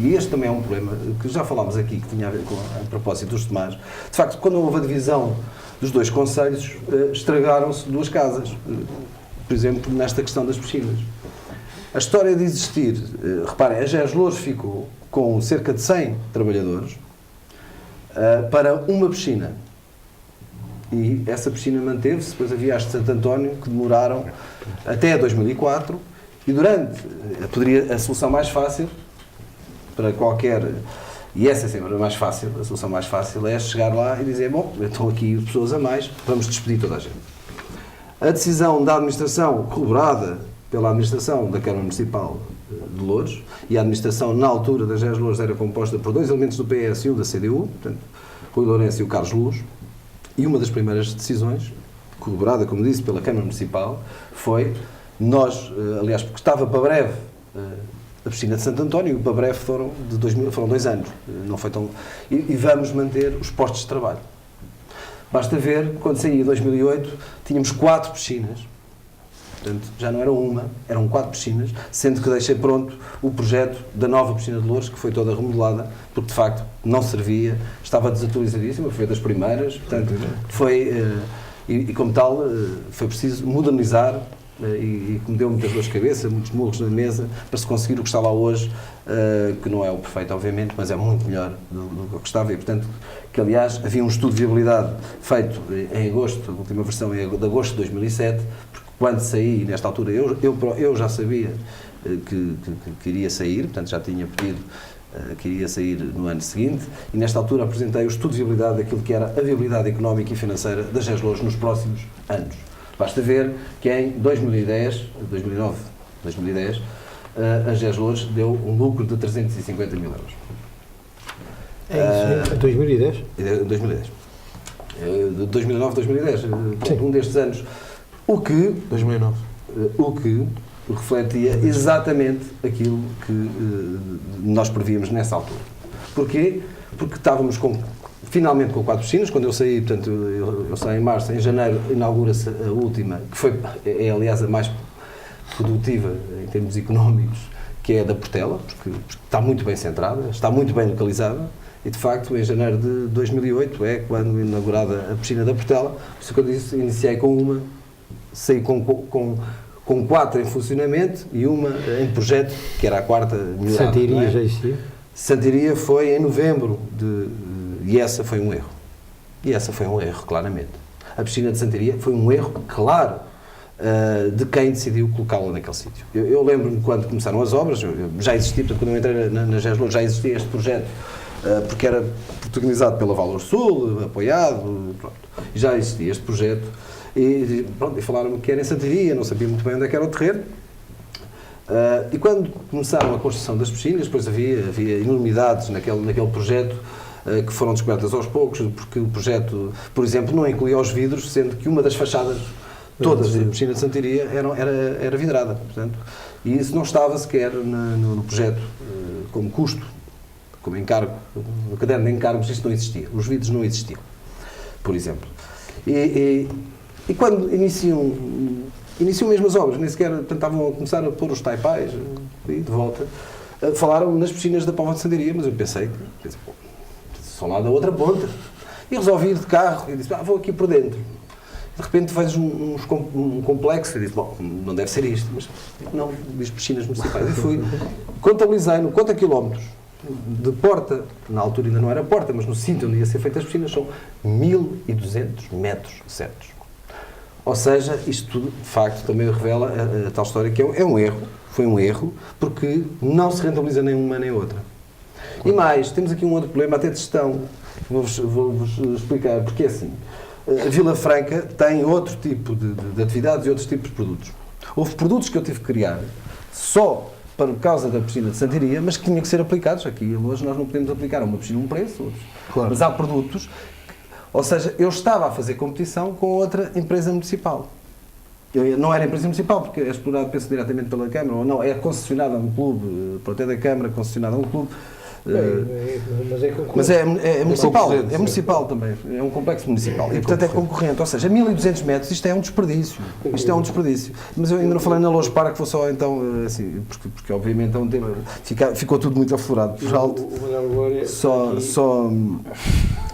e este também é um problema, que já falámos aqui, que tinha a ver com a propósito dos Tomás, de facto, quando houve a divisão dos 2 concelhos, estragaram-se 2 casas, por exemplo, nesta questão das piscinas. A história de existir, reparem, a GES Loures ficou com cerca de 100 trabalhadores para uma piscina. E essa piscina manteve-se, depois havia as de Santo António, que demoraram até 2004, e a solução mais fácil para qualquer, e essa é sempre a mais fácil, a solução mais fácil é chegar lá e dizer, bom, estão aqui pessoas a mais, vamos despedir toda a gente. A decisão da administração, corroborada pela administração da Câmara Municipal de Loures, e a administração, na altura da GES Loures, era composta por 2 elementos do PS e um da CDU, portanto, Rui Lourenço e o Carlos Luz, e uma das primeiras decisões, corroborada, como disse, pela Câmara Municipal, foi, aliás, porque estava para breve a piscina de Santo António, e para breve foram 2 anos, não foi tão... E vamos manter os postos de trabalho. Basta ver, quando saí em 2008, tínhamos 4 piscinas. Portanto, já não era uma, eram 4 piscinas, sendo que deixei pronto o projeto da nova piscina de Loures, que foi toda remodelada, porque de facto não servia, estava desatualizadíssima, foi das primeiras, portanto, e como tal, foi preciso modernizar, e que me deu muitas dores de cabeça, muitos murros na mesa, para se conseguir o que está lá hoje, que não é o perfeito, obviamente, mas é muito melhor do que estava, e portanto, que aliás havia um estudo de viabilidade feito em agosto, a última versão é de agosto de 2007, porque quando saí, nesta altura, eu já sabia que iria sair, portanto já tinha pedido que iria sair no ano seguinte, e nesta altura apresentei o estudo de viabilidade daquilo que era a viabilidade económica e financeira da GES Loures nos próximos anos. Basta ver que em 2010, a GES Loures deu um lucro de 350 mil euros. É isso, 2010? 2010. De 2009 a 2010, um destes anos. O que 2009. O que refletia exatamente aquilo que nós prevíamos nessa altura. Porquê? Porque finalmente com 4 piscinas. Quando eu saí, portanto, eu saí em março, em janeiro inaugura-se a última, que foi, aliás a mais produtiva em termos económicos, que é a da Portela, porque está muito bem centrada, está muito bem localizada, e de facto em janeiro de 2008 é quando inaugurada a piscina da Portela. Por isso que eu disse, iniciei com uma, saí com 4 em funcionamento e uma em projeto, que era a 4ª melhorada. Santiria já existia? Santiria foi em novembro e essa foi um erro. E essa foi um erro, claramente. A piscina de Santiria foi um erro, claro, de quem decidiu colocá-la naquele sítio. Eu lembro-me quando começaram as obras, já existia, portanto, quando eu entrei na GES já existia este projeto, porque era protagonizado pela Valor Sul, apoiado, pronto, já existia este projeto, e falaram-me que era em Santiria, não sabia muito bem onde é que era o terreno. E quando começaram a construção das piscinas, depois havia enormidades naquele projeto, que foram descobertas aos poucos, porque o projeto, por exemplo, não incluía os vidros, sendo que uma das fachadas todas da piscina de Santiria era vidrada, portanto, e isso não estava sequer no projeto como custo, como encargo, no caderno de encargos isso não existia, os vidros não existiam, por exemplo. E quando iniciam mesmo as obras, nem sequer tentavam começar a pôr os taipais de volta, falaram nas piscinas da Póvoa de Santiria, mas eu pensei só lá da outra ponta, e resolvi ir de carro, e disse, vou aqui por dentro. De repente faz um complexo, e disse, bom, não deve ser isto, mas não, diz piscinas municipais. E fui, contabilizei no conta quilómetros, de porta, na altura ainda não era porta, mas no sítio onde ia ser feitas as piscinas, são 1.200 metros certos. Ou seja, isto tudo, de facto, também revela a tal história que é um erro, foi um erro, porque não se rentabiliza nem uma nem outra. E mais, temos aqui um outro problema, até de gestão, vou-vos explicar, porque é assim, a Vila Franca tem outro tipo de atividades e outros tipos de produtos. Houve produtos que eu tive que criar só por causa da piscina de Santiria, mas que tinham que ser aplicados. Aqui hoje nós não podemos aplicar a uma piscina um preço, outros. Claro. Mas há produtos, ou seja, eu estava a fazer competição com outra empresa municipal. Eu não era empresa municipal, porque é explorado, penso, diretamente pela Câmara, ou não, é concessionada a um clube, pronto, é da Câmara, concessionada a um clube. Mas é municipal, é municipal também, é um complexo municipal e portanto é concorrente, ou seja, 1.200 metros, isto é um desperdício, mas eu ainda não falei na Loja Parque, vou só então, assim, porque obviamente é um tema, ficou tudo muito aflorado por alto, só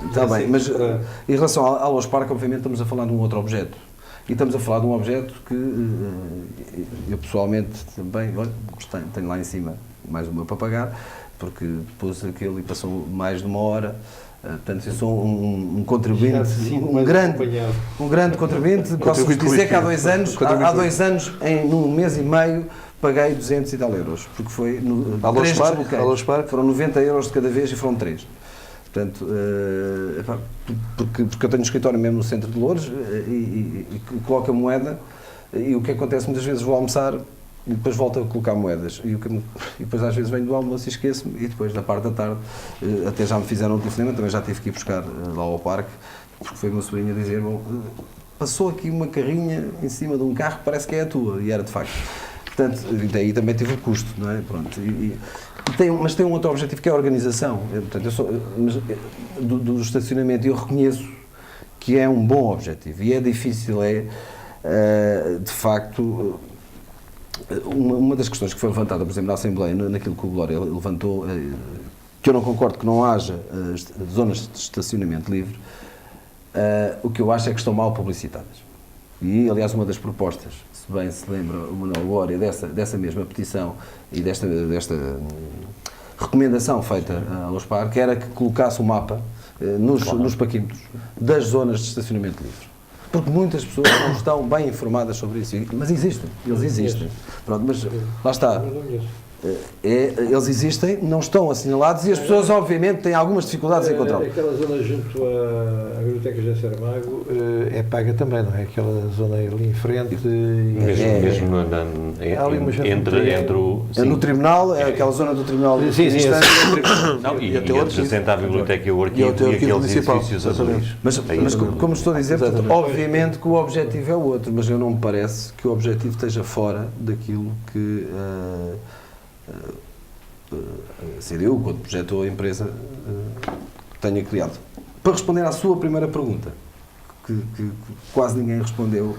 está bem, mas em relação à Loja Parque, obviamente estamos a falar de um outro objeto. E estamos a falar de um objeto que eu pessoalmente também, olha, tenho lá em cima mais uma para pagar, porque pôs aquilo e passou mais de uma hora. Portanto, eu sou um contribuinte, um grande contribuinte. Posso dizer que há 2 anos, num mês e meio, paguei 200 e tal euros, porque foi no 3 desbloqueios. Foram 90 euros de cada vez e foram 3. Portanto, porque eu tenho um escritório mesmo no centro de Loures e coloco a moeda, e o que acontece muitas vezes, vou almoçar e depois volto a colocar moedas e depois às vezes venho do almoço e esqueço-me, e depois da parte da tarde até já me fizeram um telefonema, também já tive que ir buscar lá ao parque, porque foi o meu sobrinho a dizer, bom, passou aqui uma carrinha em cima de um carro que parece que é a tua, e era de facto. Portanto, daí também teve o custo, não é? Pronto, mas tem um outro objetivo que é a organização. Portanto, do estacionamento, eu reconheço que é um bom objetivo e é difícil, de facto, uma das questões que foi levantada, por exemplo, na Assembleia, naquilo que o Glória levantou, que eu não concordo que não haja zonas de estacionamento livre, o que eu acho é que estão mal publicitadas. E, aliás, uma das propostas, se bem se lembra o Manuel Glória, dessa mesma petição e desta recomendação feita à LOSPAR, que era que colocasse um mapa nos paquímetros das zonas de estacionamento livre. Porque muitas pessoas não estão bem informadas sobre isso, mas existem, eles existem. Pronto, mas lá está. Eles existem, não estão assinalados e as pessoas, obviamente, têm algumas dificuldades em encontrá-los. Aquela zona junto à Biblioteca de Saramago é paga também, não é? Aquela zona ali em frente. Mesmo entre o. Sim. No Tribunal, é aquela zona do Tribunal. Sim. E até adjacente à Biblioteca e o Arquivo e aqueles edifícios azuis. Mas como estou a dizer, portanto, obviamente que o objetivo é o outro, mas eu não me parece que o objetivo esteja fora daquilo que a CDU, quando projetou a empresa, tenha criado. para responder à sua primeira pergunta, que quase ninguém respondeu,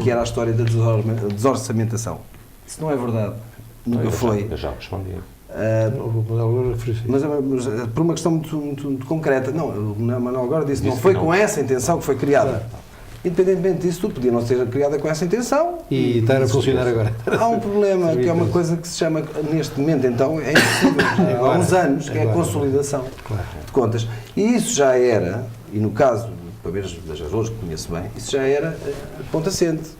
que era a história da desorçamentação. Isso não é verdade. Nunca foi. Eu já respondi. Mas por uma questão muito concreta, não, o Manuel agora disse que não foi com essa intenção que foi criada. Independentemente disso, tudo podia não ser criada com essa intenção. E estar a funcionar agora. Há um problema, que é uma coisa que se chama, neste momento, então, é impossível, há uns anos, que é a consolidação de contas. E isso já era, e no caso, pelo menos das Azores, que conheço bem, isso já era ponto assente.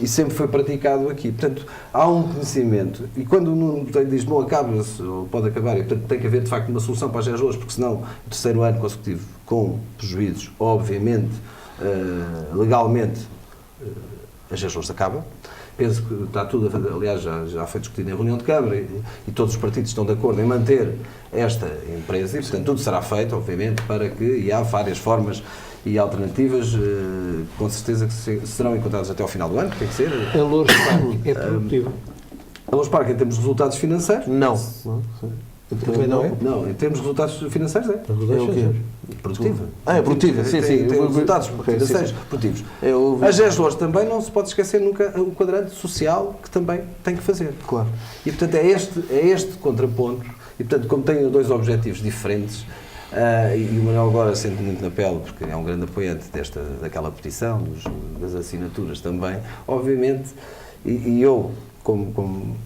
E sempre foi praticado aqui. Portanto, há um conhecimento. E quando o Nuno diz não acaba-se, ou pode acabar, e portanto tem que haver de facto uma solução para as Azores, porque senão o terceiro ano consecutivo com prejuízos, obviamente, legalmente, as Azores acaba. Penso que está tudo, aliás, já foi discutido em reunião de Câmara e todos os partidos estão de acordo em manter esta empresa e, portanto, tudo será feito, obviamente, para que, e há várias formas e alternativas, com certeza que serão encontradas até ao final do ano, que tem que ser. A Loures Parque é produtiva? A Loures Parque, em termos de resultados financeiros? Não. Também não é? Não, em termos de resultados financeiros é. É o quê? Produtiva. É produtiva, sim. Tem resultados financeiros produtivos. As Azores também não se pode esquecer nunca o quadrante social que também tem que fazer. Claro. E portanto é este contraponto, e portanto como tenho dois objetivos diferentes, e o Manuel agora sente muito na pele, porque é um grande apoiante daquela petição, das assinaturas também, obviamente, e eu como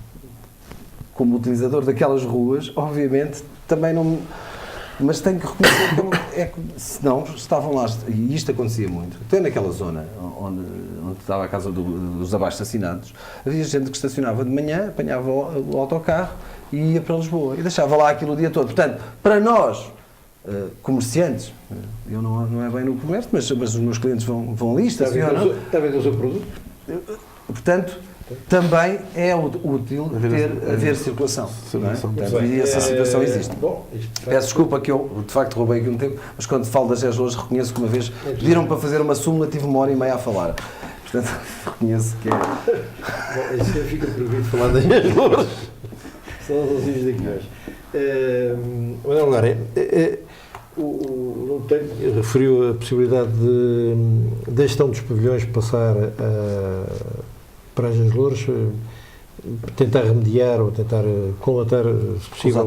utilizador daquelas ruas, obviamente, também não... Mas tenho que reconhecer que senão estavam lá, e isto acontecia muito, até naquela zona onde estava a casa dos abaixo-assinados, havia gente que estacionava de manhã, apanhava o autocarro e ia para Lisboa, e deixava lá aquilo o dia todo. Portanto, para nós, comerciantes, eu não é bem no comércio, mas os meus clientes vão ali, estacionam. Está a vender o seu produto? Portanto, também é útil haver circulação. Não é? Portanto, e essa situação existe. Peço desculpa que eu, de facto, roubei aqui um tempo, mas quando falo das Azores, reconheço que uma vez pediram para fazer uma súmula, tive 1h30 a falar. Portanto, reconheço que é... Bom, isso fica proibido falar das Azores. São os ouvintes daqui hoje. Mas agora, referiu a possibilidade da gestão dos pavilhões passar para as Azores, tentar remediar ou tentar comatar, se possível,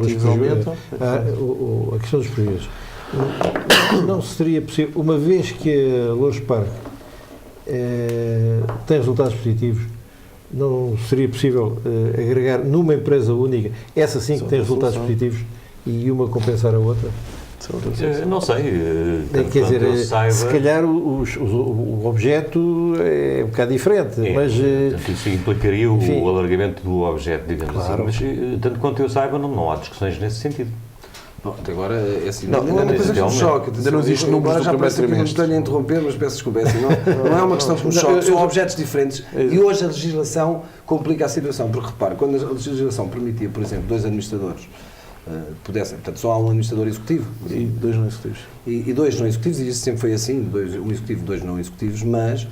a questão dos prejuízos. Não seria possível, uma vez que a Loures Parque tem resultados positivos, não seria possível agregar numa empresa única, essa sim que tem resultados positivos, e uma compensar a outra? Não sei. Quer dizer, se calhar o objeto é um bocado diferente, mas... Isso implicaria o alargamento do objeto, digamos assim, mas tanto quanto eu saiba, não há discussões nesse sentido. Bom, até agora é assim, não é uma coisa que me choca. Ainda não existe números do primeiro trimestre. Não estou a interromper, mas peço desculpa, não é uma questão que me choca, são objetos diferentes e hoje a legislação complica a situação, porque repare, quando a legislação permitia, por exemplo, 2 administradores pudessem, portanto só há um administrador executivo e 2 não executivos e 2 não executivos, e isso sempre foi assim, um executivo, 2 não executivos, mas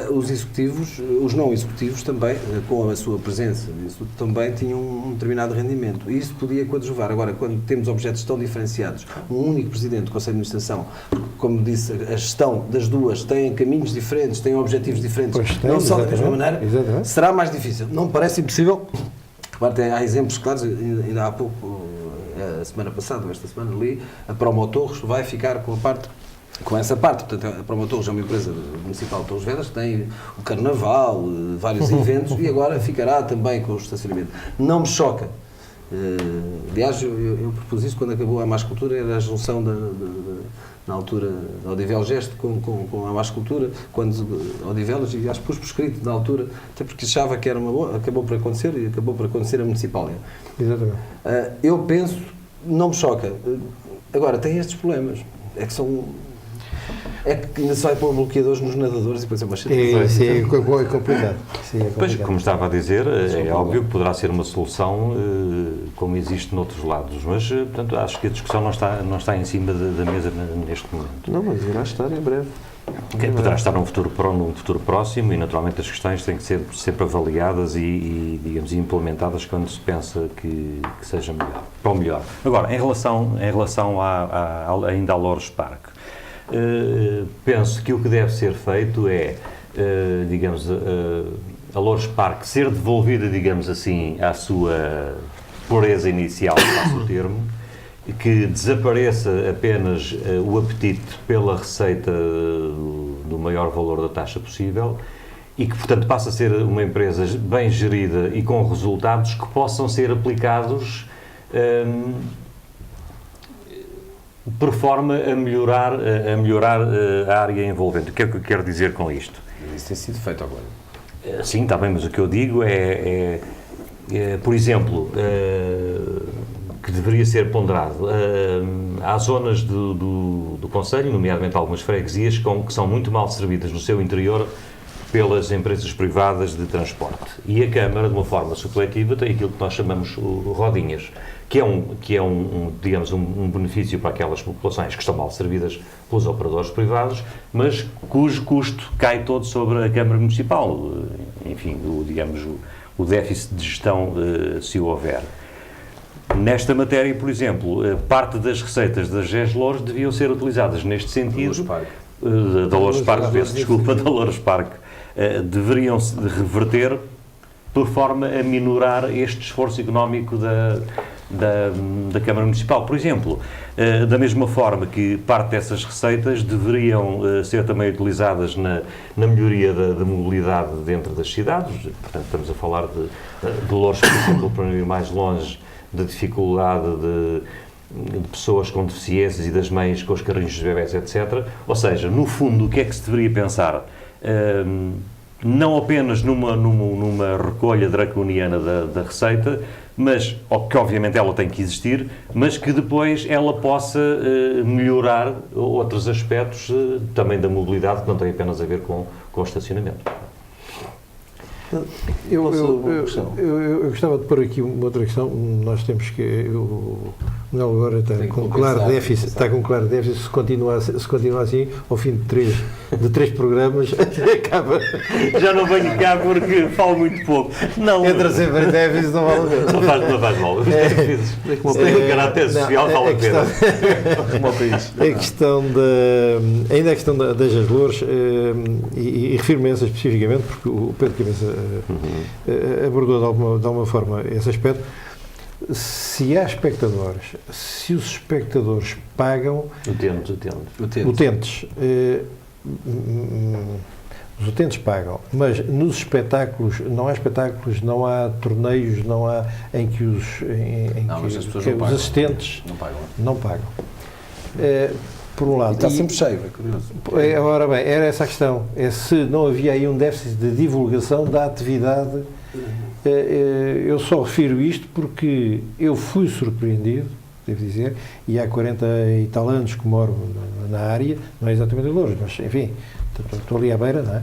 os executivos, os não executivos também, com a sua presença, isso também tinham um determinado rendimento, e isso podia coadjuvar. Agora, quando temos objetos tão diferenciados, um único presidente do Conselho de Administração, como disse, a gestão das duas tem caminhos diferentes, tem objetivos diferentes, não são da mesma maneira, será mais difícil. Não me parece impossível. Há exemplos claros, ainda há pouco, a semana passada, ou esta semana, li, a Promotorres vai ficar com essa parte. Portanto, a Promotorres é uma empresa municipal de Torres Vedras que tem o Carnaval, vários eventos, e agora ficará também com o estacionamento. Não me choca. Aliás, eu propus isso quando acabou a Más Cultura, era a junção na altura da Odivelas Gesto com a Más Cultura, quando Odivelas, e acho que pus por escrito na altura, até porque achava que era uma boa, acabou por acontecer a Municipália. Exatamente. Eu penso, não me choca. Agora, tem estes problemas. É que ainda se vai pôr bloqueadores nos nadadores e depois é uma chatice. Isso é complicado. Pois, como estava a dizer, é óbvio que poderá ser uma solução como existe noutros lados, mas, portanto, acho que a discussão não está em cima da mesa neste momento. Não, mas irá estar em breve. Que poderá estar num futuro próximo e, naturalmente, as questões têm que ser sempre avaliadas e digamos, implementadas quando se pensa que seja melhor, para o melhor. Agora, em relação ainda ao Loures Parque, penso que o que deve ser feito é, digamos, a Loures Parque ser devolvida, digamos assim, à sua pureza inicial, passo o termo, que desapareça apenas o apetite pela receita do maior valor da taxa possível e que, portanto, passe a ser uma empresa bem gerida e com resultados que possam ser aplicados por forma a melhorar a área envolvente. O que é que eu quero dizer com isto? Isso tem sido feito agora. Sim, está bem, mas o que eu digo é por exemplo, que deveria ser ponderado. Há zonas do Conselho, nomeadamente algumas freguesias, que são muito mal servidas no seu interior pelas empresas privadas de transporte. E a Câmara, de uma forma supletiva, tem aquilo que nós chamamos o Rodinhas, que é digamos, um benefício para aquelas populações que estão mal servidas pelos operadores privados, mas cujo custo cai todo sobre a Câmara Municipal. Enfim, o déficit de gestão, se houver. Nesta matéria, por exemplo, parte das receitas das GES Loures deviam ser utilizadas neste sentido. Da Loures Parque, peço desculpa, da Loures Parque. Deveriam-se reverter por forma a minorar este esforço económico da Câmara Municipal. Por exemplo, da mesma forma que parte dessas receitas deveriam ser também utilizadas na melhoria da mobilidade dentro das cidades. Portanto, estamos a falar de Loures, por exemplo, para não ir mais longe, de dificuldade de pessoas com deficiências e das mães com os carrinhos dos bebés, etc. Ou seja, no fundo, o que é que se deveria pensar? Não apenas numa recolha draconiana da receita, mas que obviamente ela tem que existir, mas que depois ela possa melhorar outros aspectos também da mobilidade, que não tem apenas a ver com o estacionamento. Eu gostava de pôr aqui uma outra questão. Nós temos que... O Manuel agora está com claro déficit, se continuar assim, ao fim de três programas, acaba... Já não venho cá porque falo muito pouco. Não. Entra sempre em déficit, não vale a pena. Não faz mal. Os déficits têm caráter social, vale a pena. Ainda a questão das GES Loures, e refiro-me a essa especificamente, porque o Pedro Cabeça abordou de alguma forma esse aspecto. Se há espectadores, se os espectadores pagam... Os utentes pagam, mas nos espetáculos, não há torneios, não há em que os assistentes não pagam. Por um lado. E está sempre cheio, é curioso. Ora bem, era essa a questão. É se não havia aí um déficit de divulgação da atividade. Eu só refiro isto porque eu fui surpreendido, devo dizer, e há 40 e tal anos que moro na área, não é exatamente em Loures, mas enfim, estou ali à beira, não é?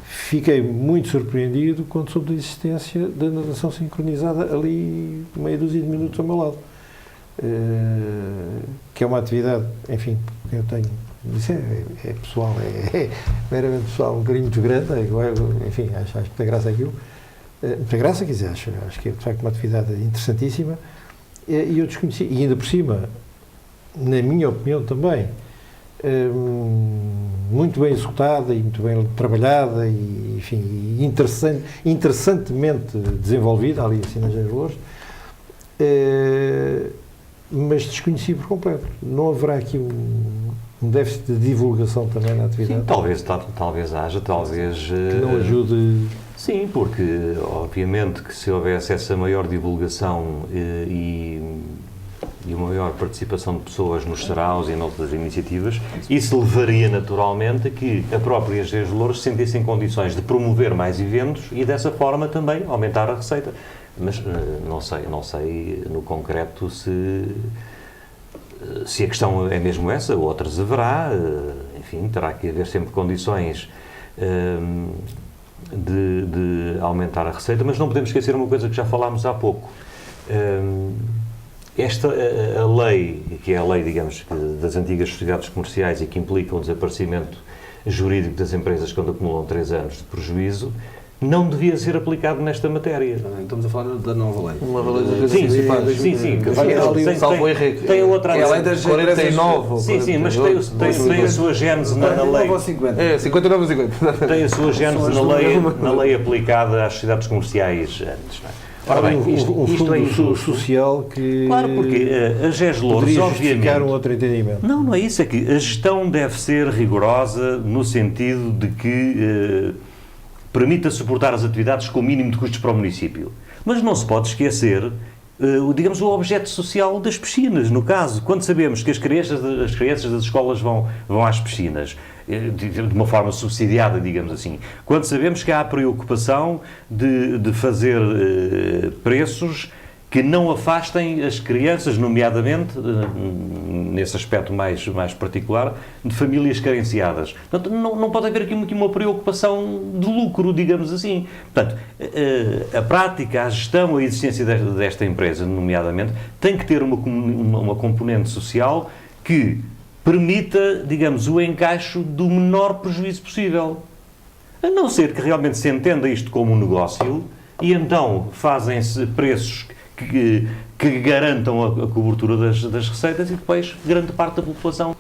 Fiquei muito surpreendido quando soube da existência da natação sincronizada ali meia dúzia de minutos ao meu lado. Que é uma atividade, enfim, que eu tenho, isso é pessoal, é meramente pessoal, um carinho muito grande, enfim, acho muita graça aquilo. Muita graça, quer dizer, acho que é de facto uma atividade interessantíssima, e eu desconheci, e ainda por cima, na minha opinião também, muito bem executada e muito bem trabalhada e, enfim, interessantemente desenvolvida, ali assim nas GES Loures, mas desconheci por completo. Não haverá aqui um déficit de divulgação também na atividade? Sim, talvez haja, talvez... Que não ajude... Sim, porque obviamente que se houvesse essa maior divulgação e uma maior participação de pessoas nos saraus e noutras iniciativas, isso levaria naturalmente a que a própria GES Loures se sentisse em condições de promover mais eventos e dessa forma também aumentar a receita. Mas não sei no concreto se a questão é mesmo essa, outras haverá, enfim, terá que haver sempre condições de aumentar a receita, mas não podemos esquecer uma coisa que já falámos há pouco. a lei, que é a lei, digamos, das antigas sociedades comerciais e que implica o desaparecimento jurídico das empresas quando acumulam 3 anos de prejuízo, não devia ser aplicado nesta matéria. Estamos a falar da nova lei. Uma lei das Sim, municipais. sim. Tem outra... É a lei das 49. Sim, mas tem a sua gênese na lei. 50. É, 59 ou 50. Tem a sua gênese na lei aplicada às sociedades comerciais antes. Não é? Ora bem, um isto é fundo injusto. social que Claro, porque a GES Louros, poderia obviamente... justificar um outro entendimento. Não é isso. É que a gestão deve ser rigorosa no sentido de que permita suportar as atividades com o mínimo de custos para o município. Mas não se pode esquecer, digamos, o objeto social das piscinas, no caso. Quando sabemos que as crianças das escolas vão às piscinas, de uma forma subsidiada, digamos assim. Quando sabemos que há a preocupação de fazer preços que não afastem as crianças, nomeadamente, nesse aspecto mais particular, de famílias carenciadas. Portanto, não pode haver aqui uma preocupação de lucro, digamos assim. Portanto, a prática, a gestão, a existência desta empresa, nomeadamente, tem que ter uma componente social que permita, digamos, o encaixo do menor prejuízo possível. A não ser que realmente se entenda isto como um negócio e então fazem-se preços que garantam a cobertura das receitas e depois grande parte da população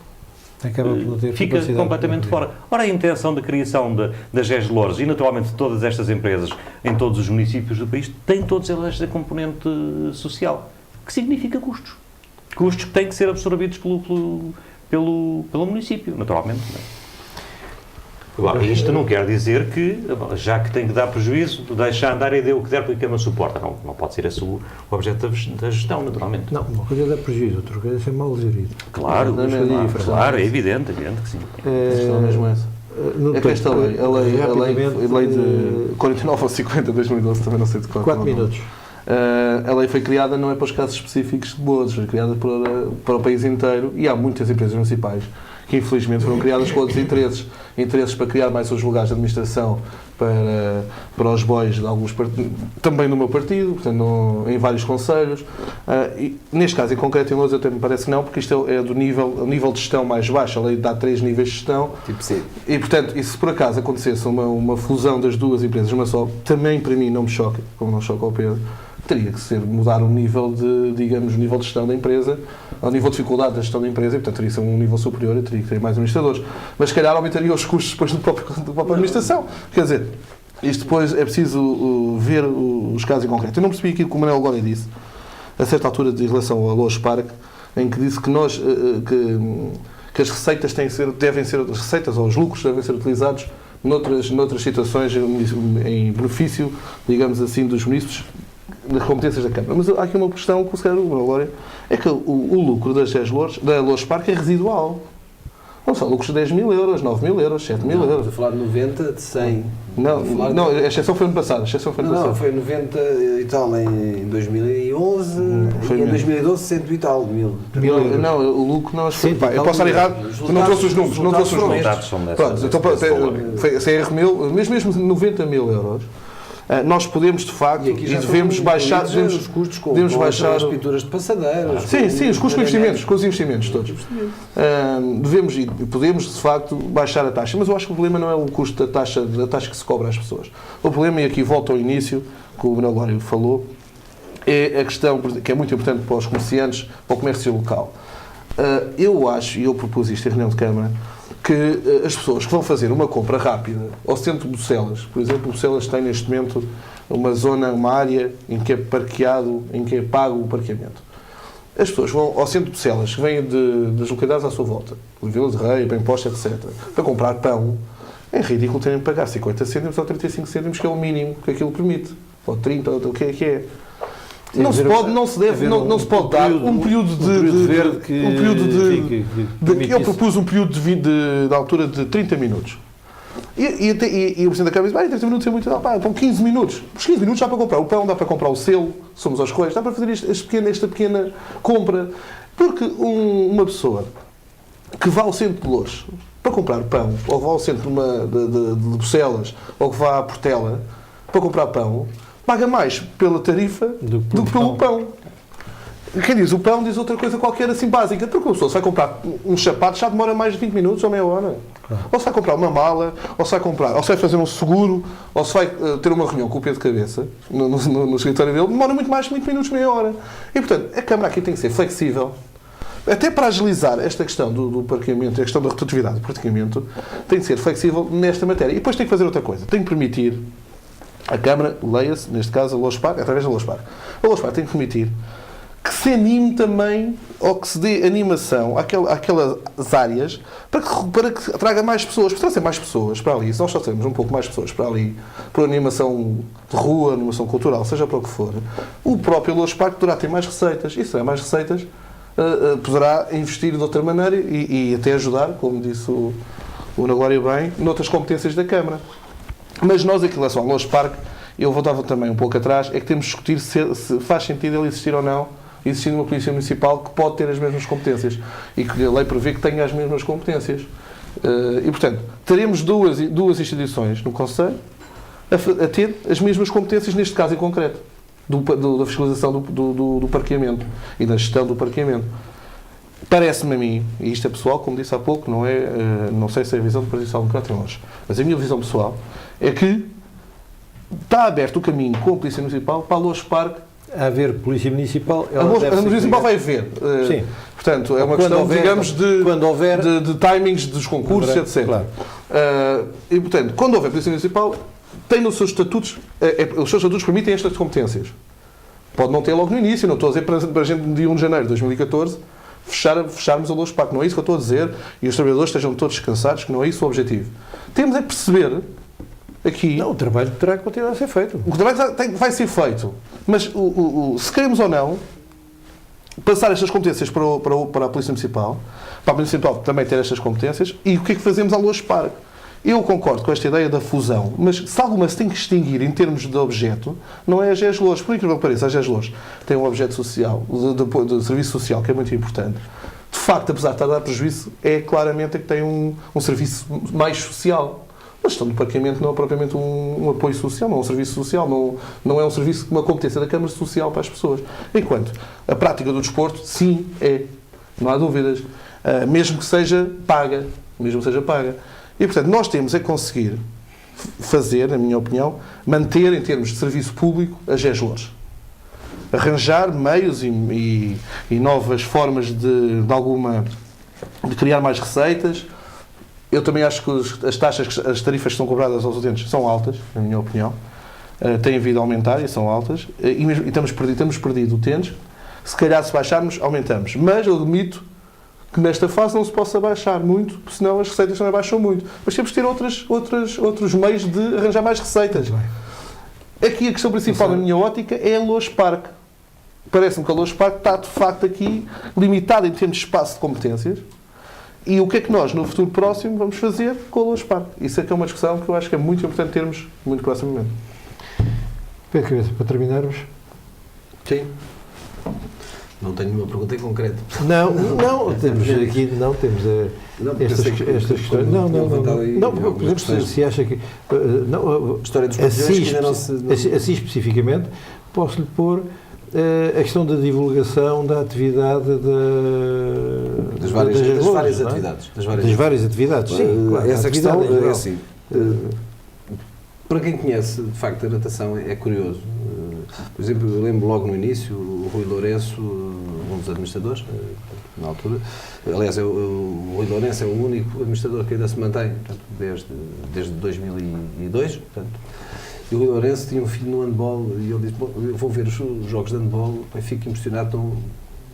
fica completamente fora. Ora, a intenção da criação da GES Louros e, naturalmente, de todas estas empresas em todos os municípios do país tem todos eles esta componente social, que significa custos. Custos que têm que ser absorvidos pelo município, naturalmente. Não é? Agora, isto não quer dizer que, já que tem que dar prejuízo, deixa andar e dê o que der porque a Câmara suporta. Não pode ser esse o objeto da gestão, naturalmente. Não, uma coisa é dar prejuízo, outra coisa é ser mal gerido. Claro, é evidente que sim. É mesmo essa. É que esta lei, a lei de 49 ou 50 de 2012, também não sei de qual. 4 minutos. A lei foi criada não é para os casos específicos de Boas, foi criada para o país inteiro e há muitas empresas municipais que infelizmente foram criadas com outros interesses para criar mais os lugares de administração para os bois de alguns partidos, também no meu partido, portanto, em vários conselhos. E, neste caso, em concreto, em Loures, até me parece que não, porque isto é do nível de gestão mais baixo, a lei dá 3 níveis de gestão. Tipo C. E, portanto, e se por acaso acontecesse uma fusão das duas empresas numa só, também para mim não me choca, como não choca ao Pedro, teria que ser mudar o nível de gestão da empresa, ao nível de dificuldade da gestão da empresa, e portanto teria que ser um nível superior e teria que ter mais administradores. Mas se calhar aumentaria os custos depois da própria administração. Quer dizer, isto depois é preciso ver os casos em concreto. Eu não percebi aquilo que o Manuel agora disse, a certa altura em relação ao Louros Parque, em que disse que que as receitas devem ser as receitas ou os lucros devem ser utilizados noutras situações em benefício, digamos assim, dos munícipes, das competências da Câmara. Mas há aqui uma questão que, se calhar, o Glória, é que o lucro da Louros Parque é residual. Não são lucros de 10 mil euros, 9 mil euros, 7 mil euros. Estamos a falar de 90, de 100. Não, a exceção foi ano passado. Não, foi 90 e tal em 2011 e em 2012 100 e tal mil. Não, o lucro não... Eu posso estar errado, não trouxe os números. Pronto, então foi erro meu, mesmo 90 mil euros. Nós podemos, de facto, e devemos baixar... os custos com as pinturas de passadeiros. Sim, os custos com os investimentos todos. Devemos e podemos, de facto, baixar a taxa. Mas eu acho que o problema não é o custo da taxa que se cobra às pessoas. O problema, e aqui volto ao início, que o Manuel Glória falou, é a questão que é muito importante para os comerciantes, para o comércio local. Eu acho, e eu propus isto em reunião de Câmara, que as pessoas que vão fazer uma compra rápida ao centro de Bucelas, por exemplo, Bucelas tem neste momento uma área em que é parqueado, em que é pago o parqueamento. As pessoas vão ao centro de Bucelas, que vêm das localidades à sua volta, Vila de Rei, Bem Posta, etc., para comprar pão. É ridículo terem que pagar 50 cêntimos ou 35 cêntimos, que é o mínimo que aquilo permite, ou 30, ou o que é. Não se pode dar um período de eu propus um período de altura de 30 minutos. E o Presidente da Câmara diz, 30 minutos é muito, com 15 minutos. Os 15 minutos dá para comprar o pão, dá para comprar o selo, somos aos Correios, dá para fazer esta pequena compra. Porque uma pessoa que vá ao centro de Loures para comprar pão, ou vá ao centro de Bucelas, ou que vá à Portela para comprar pão, paga mais pela tarifa do que pelo pão. Quem diz o pão diz outra coisa qualquer assim básica. Porque a pessoa se vai comprar uns sapatos já demora mais de 20 minutos ou meia hora. Ou se vai comprar uma mala, ou se vai fazer um seguro, ou se vai ter uma reunião com o Pedro Cabeça no escritório dele, demora muito mais de 20 minutos, meia hora. E portanto, a Câmara aqui tem que ser flexível. Até para agilizar esta questão do parqueamento, a questão da rotatividade do parqueamento, tem que ser flexível nesta matéria. E depois tem que fazer outra coisa. Tem que permitir a Câmara, leia-se, neste caso, a LOSPAR, através da LOSPAR. A LOSPAR tem que permitir que se anime também, ou que se dê animação àquelas áreas para que traga mais pessoas. Para trazer mais pessoas para ali, se nós só temos um pouco mais pessoas para ali, por animação de rua, animação cultural, seja para o que for, o próprio LOSPAR poderá ter mais receitas. E se tiver mais receitas, poderá investir de outra maneira e até ajudar, como disse o Ana Glória bem, noutras competências da Câmara. Mas nós, aqui em relação ao LOSPAR, eu voltava também um pouco atrás, é que temos de discutir se faz sentido ele existir ou não, existindo uma Polícia Municipal que pode ter as mesmas competências e que a lei prevê que tenha as mesmas competências. E, portanto, teremos duas instituições no Conselho a ter as mesmas competências, neste caso em concreto, da fiscalização do parqueamento e da gestão do parqueamento. Parece-me a mim, e isto é pessoal, como disse há pouco, não sei se é a visão do Partido Social Democrata hoje, mas a minha visão pessoal é que está aberto o caminho com a Polícia Municipal para a LOSPAR. A haver Polícia Municipal, A Polícia Municipal vai haver. Sim. Portanto, é uma questão, digamos, de timings dos concursos, etc. Claro. E, portanto, quando houver Polícia Municipal, tem nos seus estatutos, os seus estatutos permitem estas competências. Pode não ter logo no início, não estou a dizer para a gente, no dia 1 de janeiro de 2014, fecharmos a LOSPAR, não é isso que eu estou a dizer, e os trabalhadores estejam todos descansados, que não é isso o objetivo. Temos é perceber aqui... Não, o trabalho terá que continuar a ser feito. O trabalho vai ser feito, mas se queremos ou não passar estas competências para a Polícia Municipal, para a Polícia Municipal também ter estas competências, e o que é que fazemos à LOSPAR? Eu concordo com esta ideia da fusão, mas se alguma se tem que extinguir em termos de objeto, não é a GES-LOS. Por incrível que pareça, a GES-LOS tem um objeto social, de serviço social, que é muito importante. De facto, apesar de estar a dar prejuízo, é claramente que tem um serviço mais social. A gestão do parqueamento não é propriamente um apoio social, não é um serviço social, não é um serviço, uma competência da Câmara Social para as pessoas. Enquanto a prática do desporto, sim, é. Não há dúvidas. Mesmo que seja paga. E, portanto, nós temos é conseguir fazer, na minha opinião, manter em termos de serviço público a GES-LOS. Arranjar meios e novas formas de criar mais receitas. Eu também acho que as tarifas que são cobradas aos utentes são altas, na minha opinião. Têm vindo a aumentar e são altas. E temos perdido utentes. Se calhar, se baixarmos, aumentamos. Mas eu admito que nesta fase não se possa baixar muito, senão as receitas também baixam muito. Mas temos de ter outros meios de arranjar mais receitas. Aqui a questão principal, na minha ótica, é a LOSPAR. Parece-me que a LOSPAR está, de facto, aqui limitada em termos de espaço de competências. E o que é que nós, no futuro próximo, vamos fazer com a LOSPAR? Isso é que é uma discussão que eu acho que é muito importante termos muito proximamente. Pedro Cabeça, para terminarmos. Sim. Não tenho nenhuma pergunta em concreto. Não, temos aqui, estas questões. Não, por exemplo, se acha que... A história dos pavilhões ainda não se... Assim especificamente, posso-lhe pôr a questão da divulgação da atividade das várias atividades. Das várias atividades, sim. Claro, essa questão é assim. Para quem conhece, de facto, a natação é curioso. Por exemplo, eu lembro logo no início, o Rui Lourenço, um dos administradores, na altura, aliás, o Rui Lourenço é o único administrador que ainda se mantém, portanto, desde 2002, portanto, e o Rui Lourenço tinha um filho no handball e ele disse, bom, eu vou ver os jogos de handball e fico impressionado, estão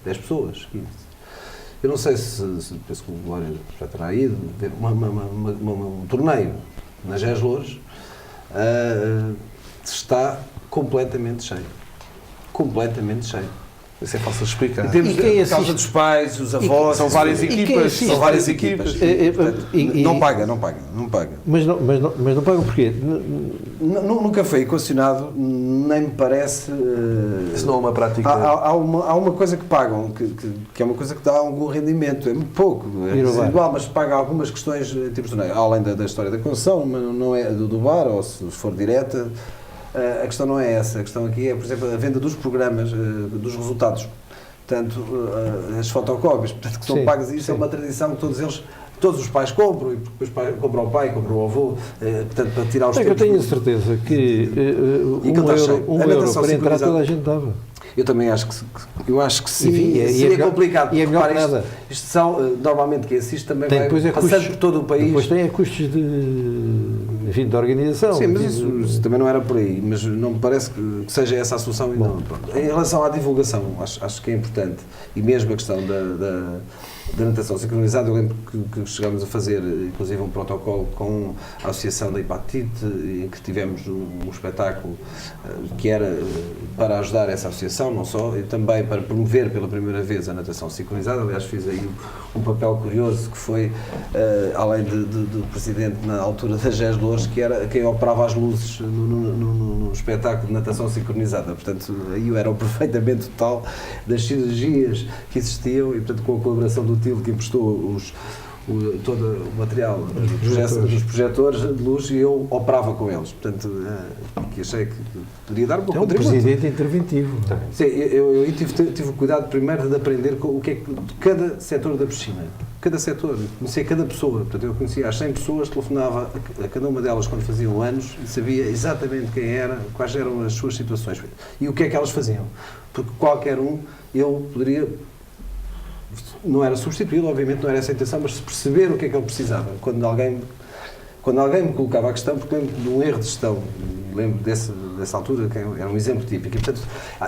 10 pessoas, 15. Eu não sei se penso que o Glória já terá ido ver um torneio na GES-LOS, está completamente cheio. Completamente cheio. Isso é fácil de explicar. Por causa dos pais, os avós, são várias equipas. Não paga. Mas não pagam porquê? Nunca foi equacionado, nem me parece... Isso não é uma prática... Há uma coisa que pagam, que é uma coisa que dá algum rendimento, é muito pouco, é residual, mas paga algumas questões em termos de... Além da história da concessão, mas não é do bar, ou se for direta... A questão não é essa, a questão aqui é, por exemplo, a venda dos programas, dos resultados. portanto, as fotocópias, portanto, que são Sim, pagas, e isso sim. é uma tradição que todos os pais compram, e depois compra o pai, compra o avô, portanto, para tirar os É que eu tempos. tenho a certeza que E que ele está cheio. um A euro natação para entrar sincronizada. toda a gente dava. Eu também acho que Sim, seria e é melhor- complicado. e é melhor Repare, que nada. Isto são, normalmente quem assiste também Tem, vai depois é passando custos, por todo o país. Depois tem custos de organização. Sim, mas isso também não era por aí, mas não me parece que seja essa a solução. E não, pronto. Em relação à divulgação, acho que é importante, e mesmo a questão da natação sincronizada, eu lembro que chegámos a fazer, inclusive, um protocolo com a Associação da Hepatite, em que tivemos um espetáculo que era para ajudar essa associação, não só, e também para promover pela primeira vez a natação sincronizada. Aliás, fiz aí um papel curioso, que foi, além do presidente na altura da GES Loures, que era quem operava as luzes no espetáculo de natação sincronizada. Portanto, aí eu era o perfeitamente total das cirurgias que existiam, e portanto, com a colaboração do TIL, que emprestou todo o material dos projetores de luz, e eu operava com eles. Portanto, que achei que poderia dar um É um contributo. presidente interventivo. Sim, eu tive o cuidado primeiro de aprender o que é que de cada setor da piscina. Cada setor, conhecia cada pessoa. Portanto, eu conhecia as 100 pessoas, telefonava a cada uma delas quando faziam anos e sabia exatamente quem era, quais eram as suas situações e o que é que elas faziam. Porque qualquer um, eu poderia. Não era substituí-lo, obviamente não era essa a intenção, mas se perceber o que é que ele precisava. Quando alguém me colocava a questão, porque lembro de um erro de gestão, lembro dessa altura, que era um exemplo típico. E, portanto,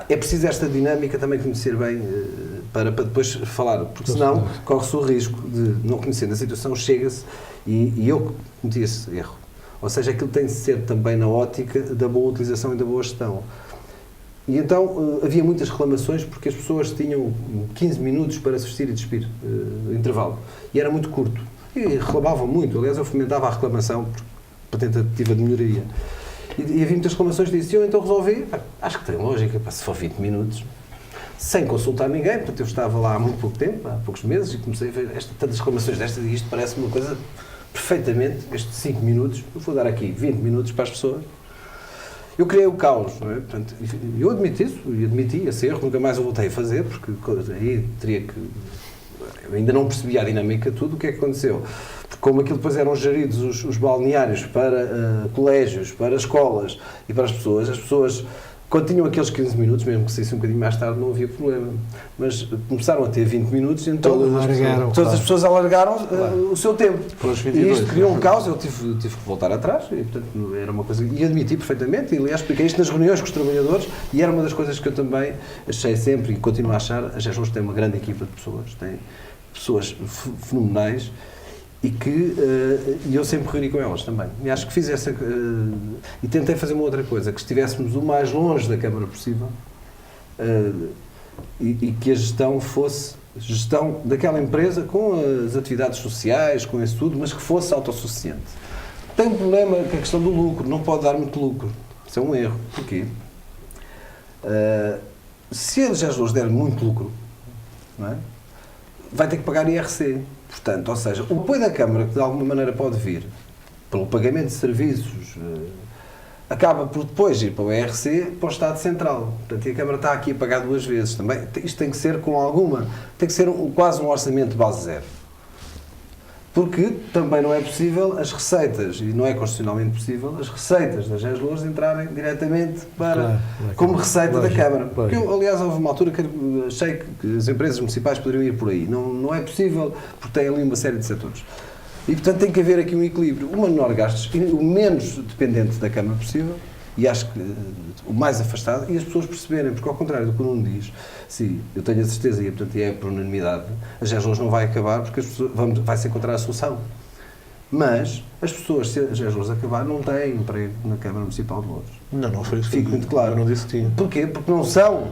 é preciso esta dinâmica também conhecer bem para depois falar, porque senão corre-se o risco de, não conhecendo a situação, chega-se e eu cometi esse erro. Ou seja, aquilo tem de ser também na ótica da boa utilização e da boa gestão. E então havia muitas reclamações porque as pessoas tinham 15 minutos para se vestir e despir, intervalo. E era muito curto. E reclamavam muito. Aliás, eu fomentava a reclamação para tentativa de melhoria. E havia muitas reclamações disso. E eu então resolvi, acho que tem lógica, se for 20 minutos, sem consultar ninguém. Portanto, eu estava lá há muito pouco tempo, há poucos meses, e comecei a ver tantas reclamações destas, e isto parece uma coisa perfeitamente, estes 5 minutos, eu vou dar aqui 20 minutos para as pessoas. Eu criei o caos, não é? Portanto, eu admito isso, e admiti esse erro, nunca mais o voltei a fazer, porque aí teria que... Eu ainda não percebia a dinâmica de tudo, o que é que aconteceu? Porque como aquilo depois eram geridos os balneários para colégios, para escolas e para as pessoas, quando tinham aqueles 15 minutos, mesmo que saísse um bocadinho mais tarde, não havia problema. Mas começaram a ter 20 minutos, então todas as pessoas alargaram o seu tempo. E isto criou um caos, eu tive que voltar atrás, e portanto era uma coisa... E admiti perfeitamente, e aliás expliquei isto nas reuniões com os trabalhadores, e era uma das coisas que eu também achei sempre, e continuo a achar, a GES Loures tem uma grande equipa de pessoas, tem pessoas fenomenais, e que eu sempre reuni com elas também. E acho que fiz essa... e tentei fazer uma outra coisa, que estivéssemos o mais longe da Câmara possível, e que a gestão fosse gestão daquela empresa com as atividades sociais, com isso tudo, mas que fosse autossuficiente. Tem um problema que é a questão do lucro, não pode dar muito lucro. Isso é um erro. Porquê? Se a GES Loures der muito lucro, não é? Vai ter que pagar IRC. Portanto, ou seja, o apoio da Câmara, que de alguma maneira pode vir pelo pagamento de serviços, acaba por depois ir para o IRC, para o Estado Central. Portanto, e a Câmara está aqui a pagar duas vezes também. Isto tem que ser com alguma... Tem que ser quase um orçamento de base zero. Porque também não é possível as receitas, e não é constitucionalmente possível, as receitas das GES Loures entrarem diretamente para, como receita da Câmara. Porque eu, aliás, houve uma altura que achei que as empresas municipais poderiam ir por aí. Não é possível, porque tem ali uma série de setores. E, portanto, tem que haver aqui um equilíbrio. O menor gastos, o menos dependente da Câmara possível, e acho que o mais afastado, e as pessoas perceberem, porque ao contrário do que o Nuno diz, sim, eu tenho a certeza, e portanto é por unanimidade, a GES Loures não vai acabar porque as pessoas, vai-se encontrar a solução. Mas as pessoas, se a GES Loures acabar, não têm emprego na Câmara Municipal de Loures. Não foi isso. Fico muito claro. Eu não disse que tinha. Porquê? Porque não são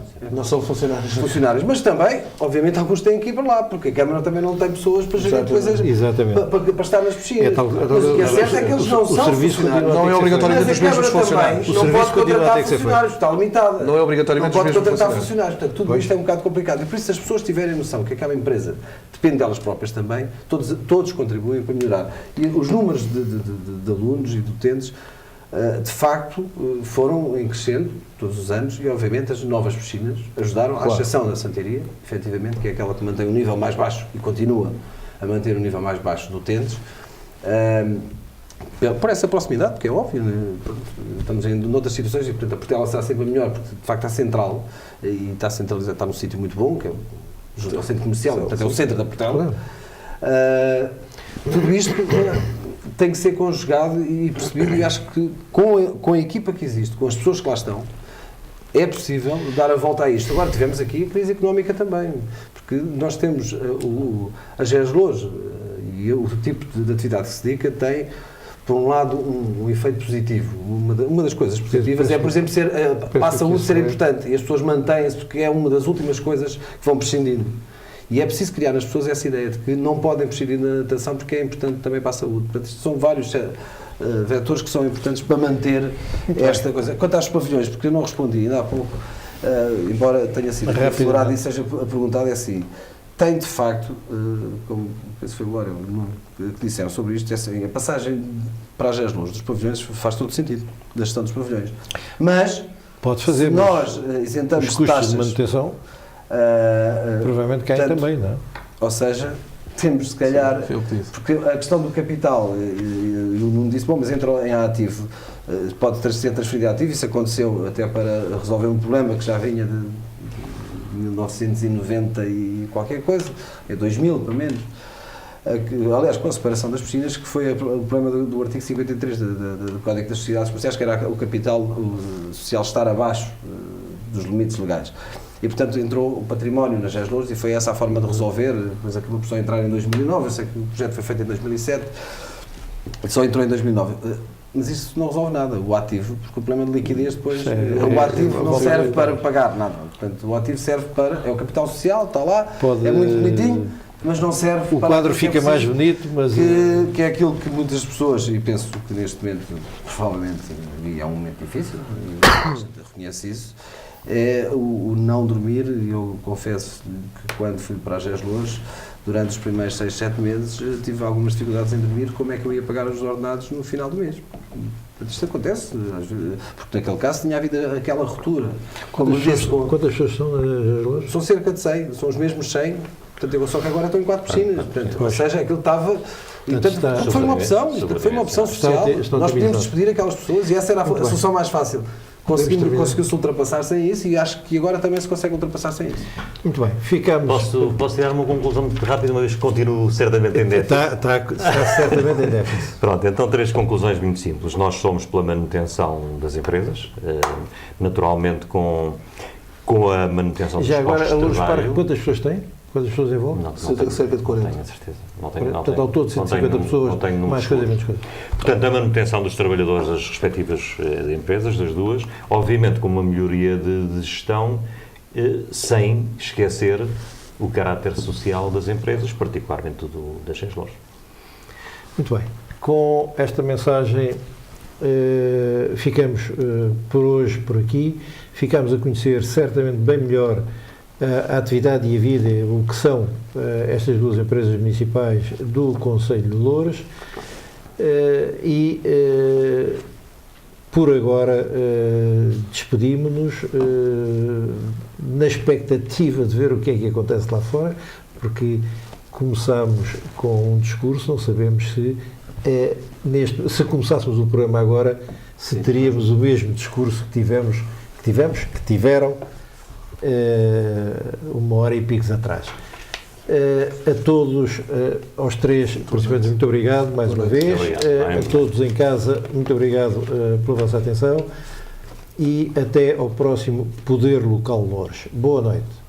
funcionários. Mas também, obviamente, alguns têm que ir para lá, porque a Câmara também não tem pessoas para gerir coisas, para estar nas piscinas. Mas o que é certo é que eles não são funcionários. Não é obrigatoriamente os mesmos funcionários. Não pode contratar funcionários, está limitada. Não é obrigatoriamente os mesmos funcionários. Não pode contratar funcionários. Portanto, tudo isto é um bocado complicado. E por isso, se as pessoas tiverem noção que aquela empresa depende delas próprias também, todos contribuem para melhorar. E os números de alunos e de utentes de facto, foram em crescendo todos os anos e, obviamente, as novas piscinas ajudaram, à exceção da Santiria, efetivamente, que é aquela que mantém o nível mais baixo e continua a manter o nível mais baixo do Tentes, por essa proximidade, porque é óbvio, né? Estamos em noutras situações e, portanto, a Portela será sempre melhor, porque, de facto, está central e está centralizado, está num sítio muito bom, que é o centro comercial, portanto, é o centro da Portela. Tudo isto tem que ser conjugado e percebido, e acho que com a equipa que existe, com as pessoas que lá estão, é possível dar a volta a isto. Agora tivemos aqui a crise económica também, porque nós temos a GES-LOURES e o tipo de atividade que se dedica tem, por um lado, um efeito positivo. Uma das coisas positivas é, por exemplo, para a saúde ser importante, e as pessoas mantêm-se, porque é uma das últimas coisas que vão prescindindo. E é preciso criar nas pessoas essa ideia de que não podem prescindir da natação porque é importante também para a saúde. Portanto, isto são vários vetores que são importantes para manter esta coisa. Quanto aos pavilhões, porque eu não respondi ainda há pouco, embora tenha sido explorado e seja perguntado, é assim, tem de facto, como penso foi agora que disseram sobre isto, é assim, a passagem para as GES-LOURES dos pavilhões faz todo sentido, da gestão dos pavilhões. Mas, pode fazer, se nós isentamos os custos taxas de manutenção, provavelmente caem também, não é? Ou seja, temos se calhar, porque a questão do capital, e o Nuno disse, bom, mas entrou em ativo, pode ser transferido a ativo, isso aconteceu até para resolver um problema que já vinha de 1990 e qualquer coisa, é 2000 pelo menos, aliás, com a separação das piscinas, que foi o problema do artigo 53 do Código das Sociedades Comerciais, que era o capital social estar abaixo dos limites legais. E, portanto, entrou o património nas GES-LOURES e foi essa a forma de resolver, depois acabou por só entrar em 2009, eu sei que o projeto foi feito em 2007, só entrou em 2009. Mas isso não resolve nada, o ativo, porque o problema de liquidez depois, o ativo não serve para pagar nada. Portanto, o ativo serve para, é o capital social, está lá, é muito bonitinho, mas não serve para... O quadro fica mais bonito, mas... Que é aquilo que muitas pessoas, e penso que neste momento, provavelmente, e é um momento difícil, e a gente reconhece isso, é o não dormir, e eu confesso que quando fui para as GES-LOURES, durante os primeiros 6, 7 meses, tive algumas dificuldades em dormir, como é que eu ia pagar os ordenados no final do mês. Isto acontece, porque naquele caso tinha havido aquela ruptura. Quantas pessoas são nas GES-LOURES? São cerca de 100, são os mesmos 100, portanto, só que agora estou em 4 piscinas, portanto, ou seja, aquilo estava... Portanto, foi uma opção social, nós podíamos despedir aquelas pessoas e essa era a solução mais fácil. Conseguiu-se ultrapassar sem isso e acho que agora também se consegue ultrapassar sem isso. Muito bem, ficamos... Posso tirar uma conclusão muito rápida, uma vez que continuo certamente em déficit? Está certamente em déficit. Pronto, então 3 conclusões muito simples. Nós somos pela manutenção das empresas, naturalmente com a manutenção dos postos de trabalho. Já agora, a LOURES Parque, quantas pessoas tem? Quantas pessoas envolvem? Não cerca de 40. Não tenho a certeza. Portanto, ao todo 150 pessoas, mais coisa, menos coisa. Portanto, a manutenção dos trabalhadores das respectivas empresas, das duas, obviamente com uma melhoria de gestão, sem esquecer o caráter social das empresas, particularmente das GES-LOURES. Muito bem. Com esta mensagem, ficamos por hoje por aqui. Ficamos a conhecer certamente bem melhor a atividade e a vida, o que são estas duas empresas municipais do Concelho de Loures por agora despedimos-nos na expectativa de ver o que é que acontece lá fora, porque começamos com um discurso, não sabemos se começássemos o programa agora, se teríamos o mesmo discurso que tiveram 1 hora e picos atrás. A todos, aos 3 participantes, muito obrigado mais uma vez. A todos em casa, muito obrigado pela vossa atenção e até ao próximo Poder Local Loures. Boa noite.